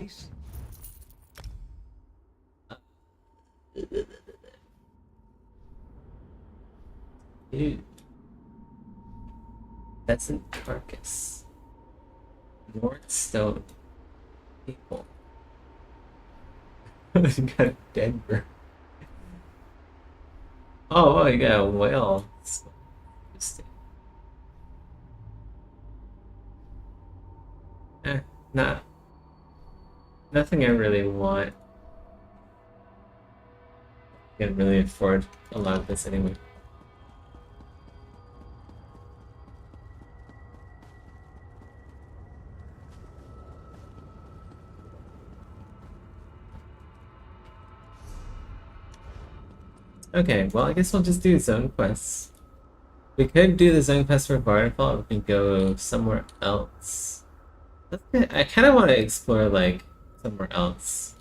Dude. That's an carcass. Northstone people. Got a dead bird. Oh, you got a whale. Nothing I really want. I can't really afford a lot of this anyway. Okay, well I guess we'll just do zone quests. We could do the zone quest for Vardenfall and go somewhere else. I kind of want to explore like somewhere else.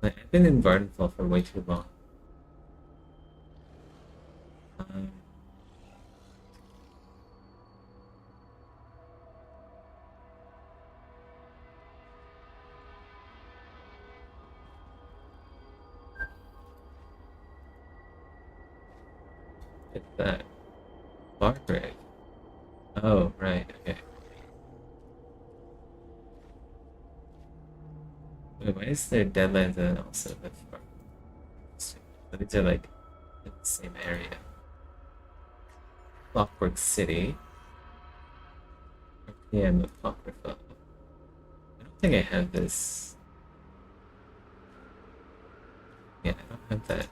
Like, I've been in Vardenfall for way too long. It's that Bargrave. Oh, right, okay. Wait, why is there Deadlands and also the farm? So these are like in the same area. Clockwork City. RPM Apocrypha. I don't think I have this. Yeah, I don't have that.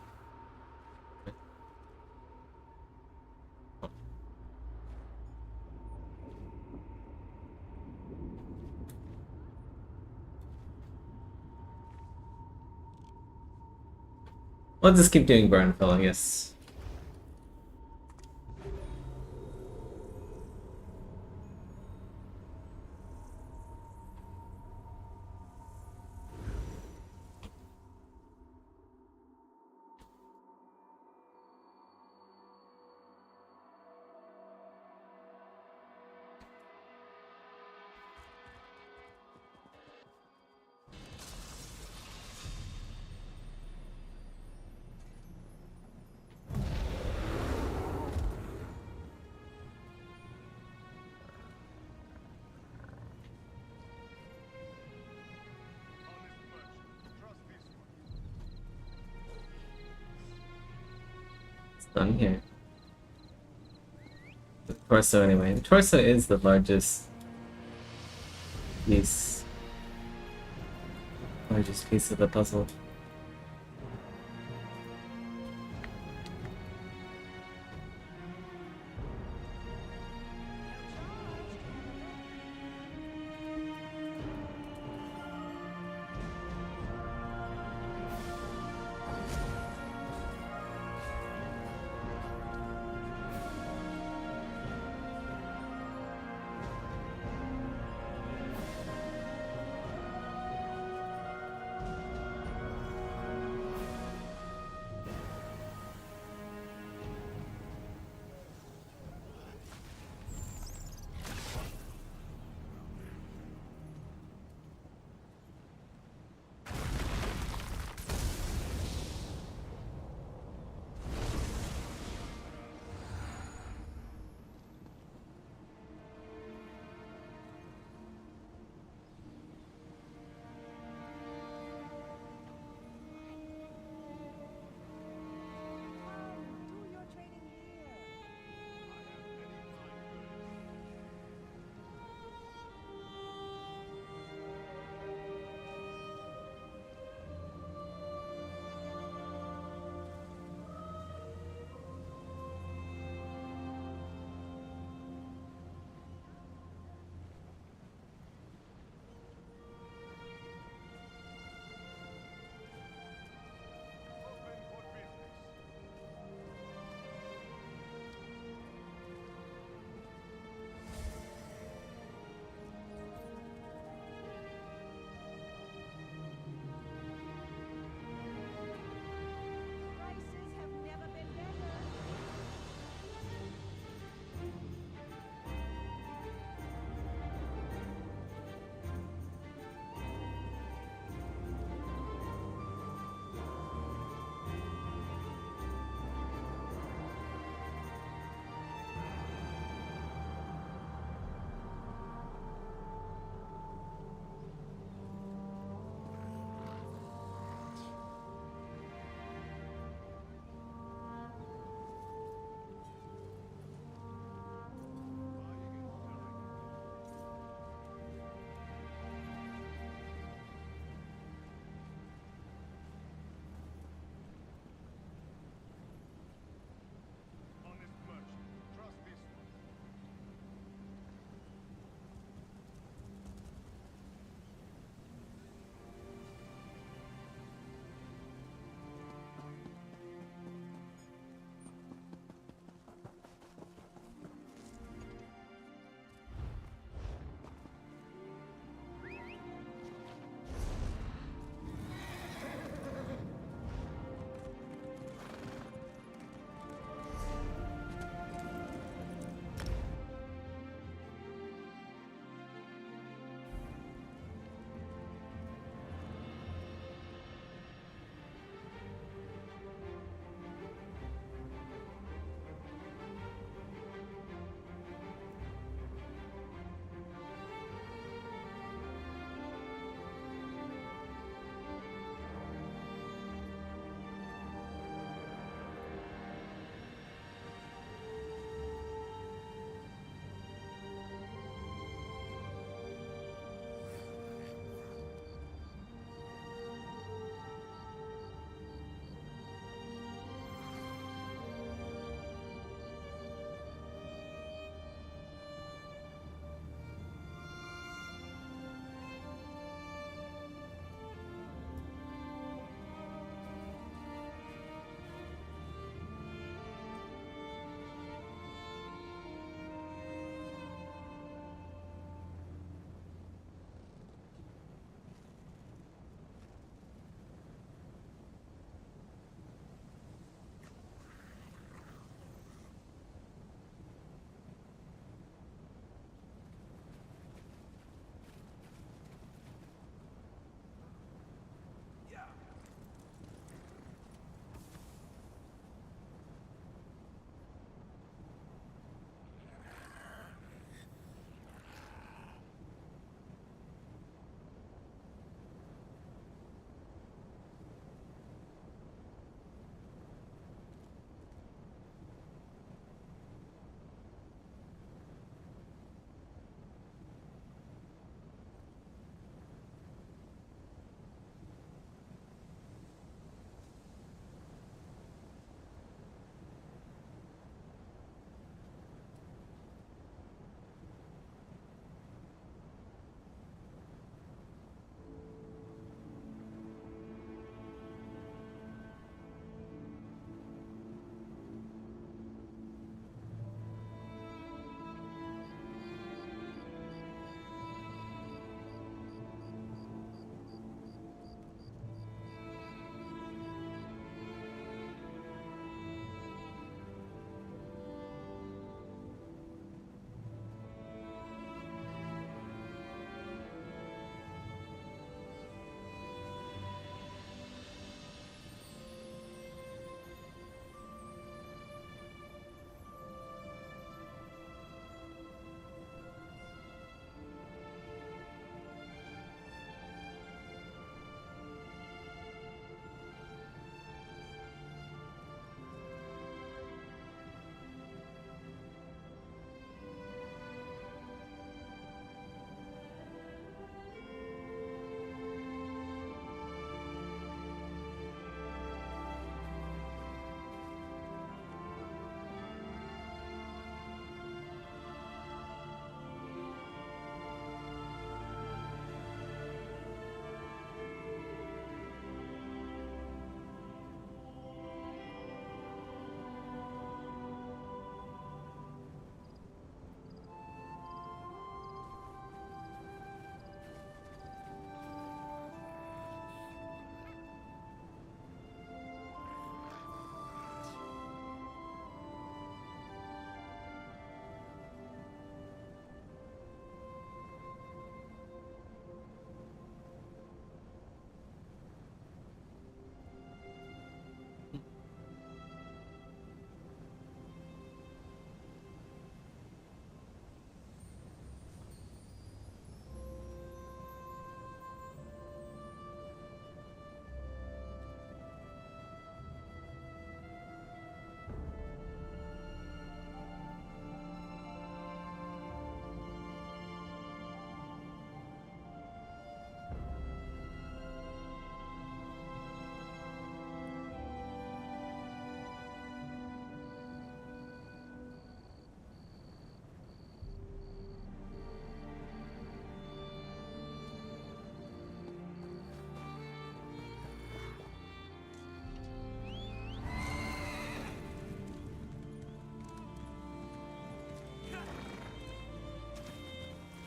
We'll just keep doing Vardenfell, I guess. Done here. The torso anyway. The torso is the largest piece. Largest piece of the puzzle.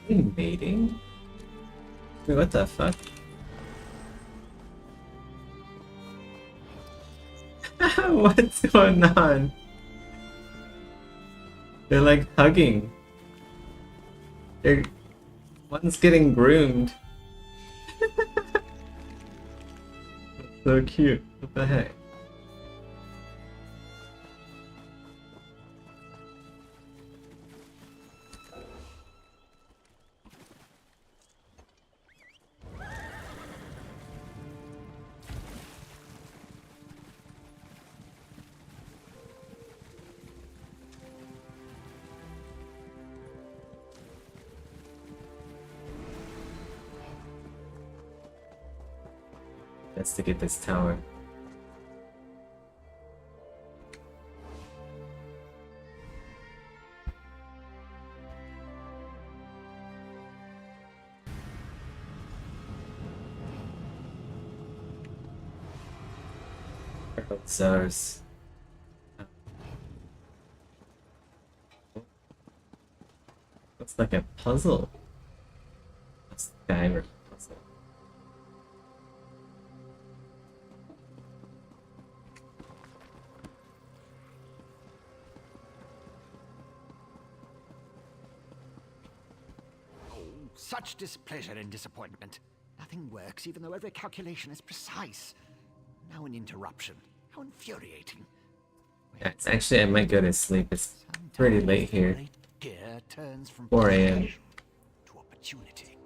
Invading? Wait, what the fuck? What's going on? They're like hugging. One's getting groomed. So cute. What the heck? To get this tower. Zars. Looks like a puzzle. A Skyrim puzzle. Such displeasure and disappointment. Nothing works, even though every calculation is precise. Now an interruption. How infuriating. Yeah, it's actually, I might go to sleep. It's pretty late here. Gear turns from 4 a.m. to opportunity.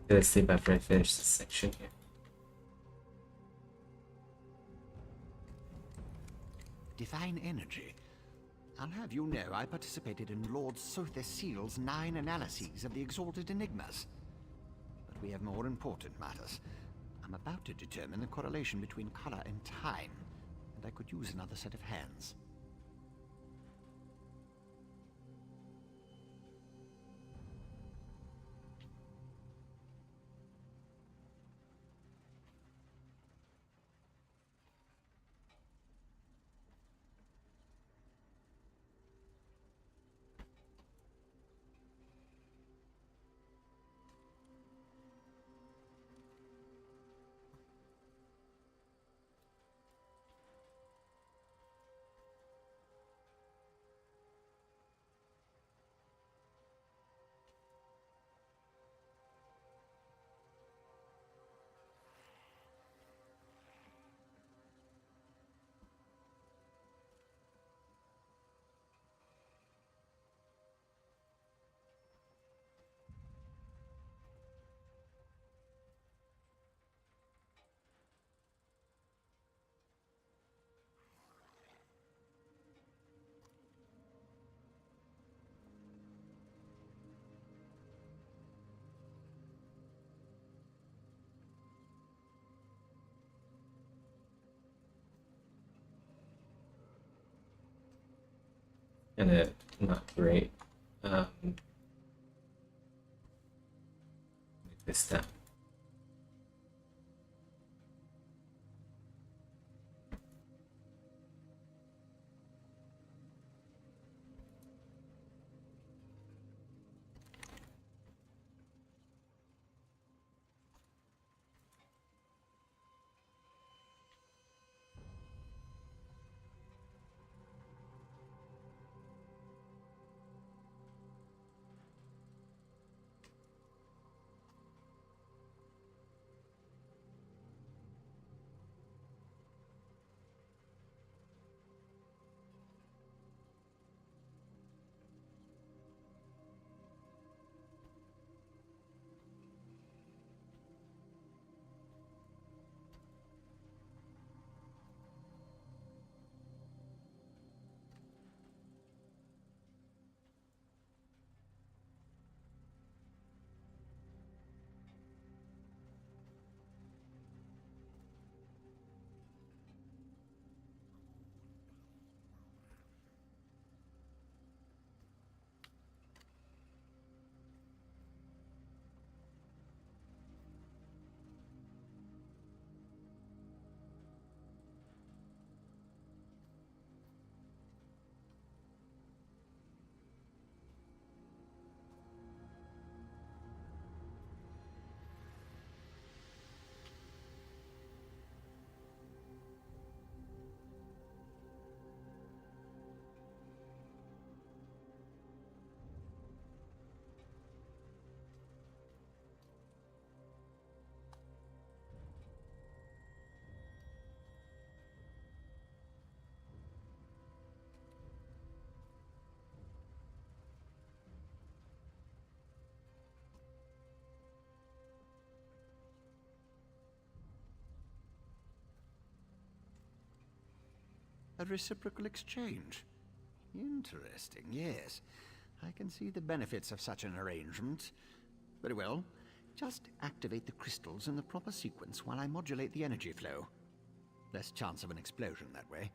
Go to sleep after I finish this section here. Divine energy. I'll have you know I participated in Lord Sother Seal's 9 analyses of the Exalted Enigmas. But we have more important matters. I'm about to determine the correlation between color and time, and I could use another set of hands. Kinda not great. This down. A reciprocal exchange. Interesting, yes. I can see the benefits of such an arrangement. Very well. Just activate the crystals in the proper sequence while I modulate the energy flow. Less chance of an explosion that way.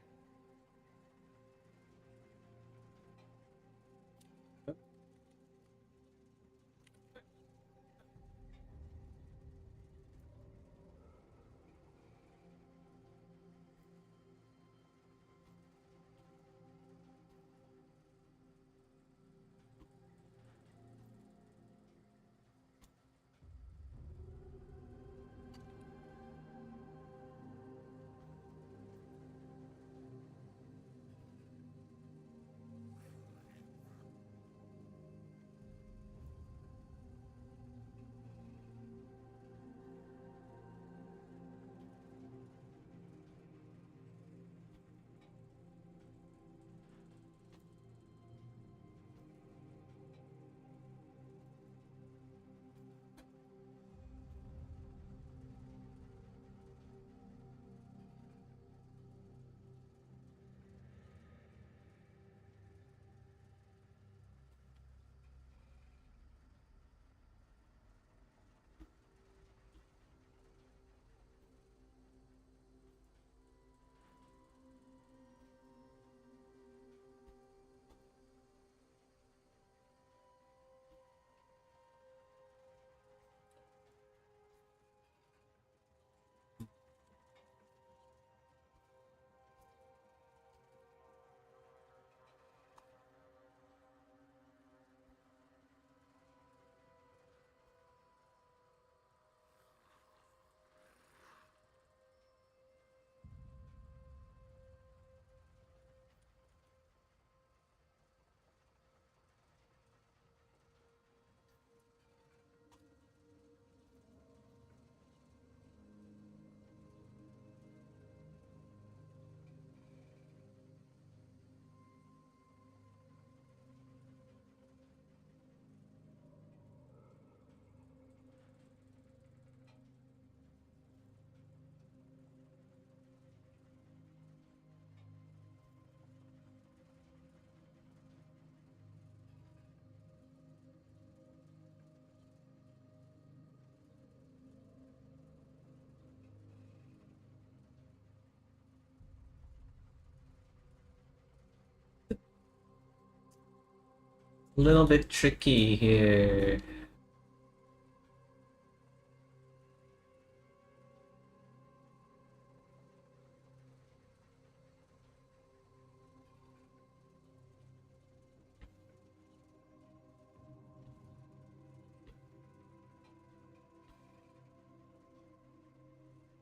A little bit tricky here.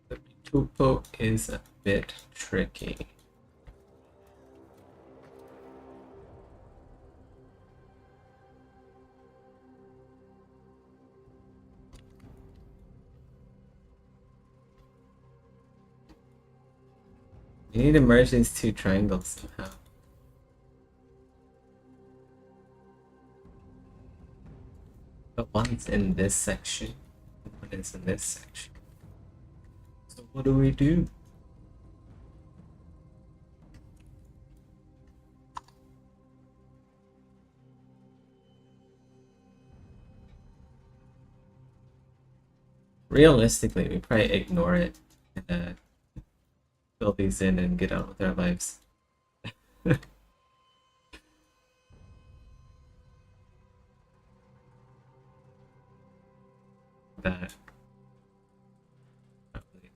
The Tupo is a bit tricky. You need to merge these two triangles somehow. But one's in this section, one is in this section. So what do we do? Realistically, we probably ignore it and fill these in and get on with our lives. That. Probably.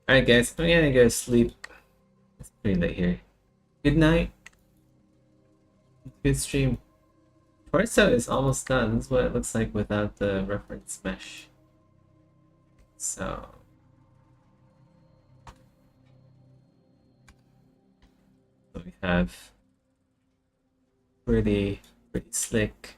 Alright guys, I'm gonna go sleep. It's pretty late here. Good night. Good stream. Torso is almost done. This is what it looks like without the reference mesh. So we have pretty slick.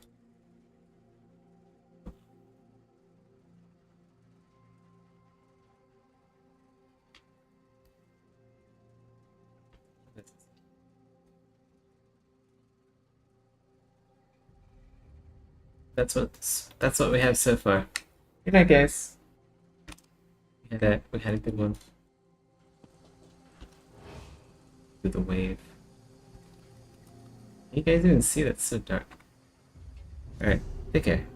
That's what we have so far. Good night, guys. We had a good one. Through the wave. You guys even see that's so dark. Alright, take care.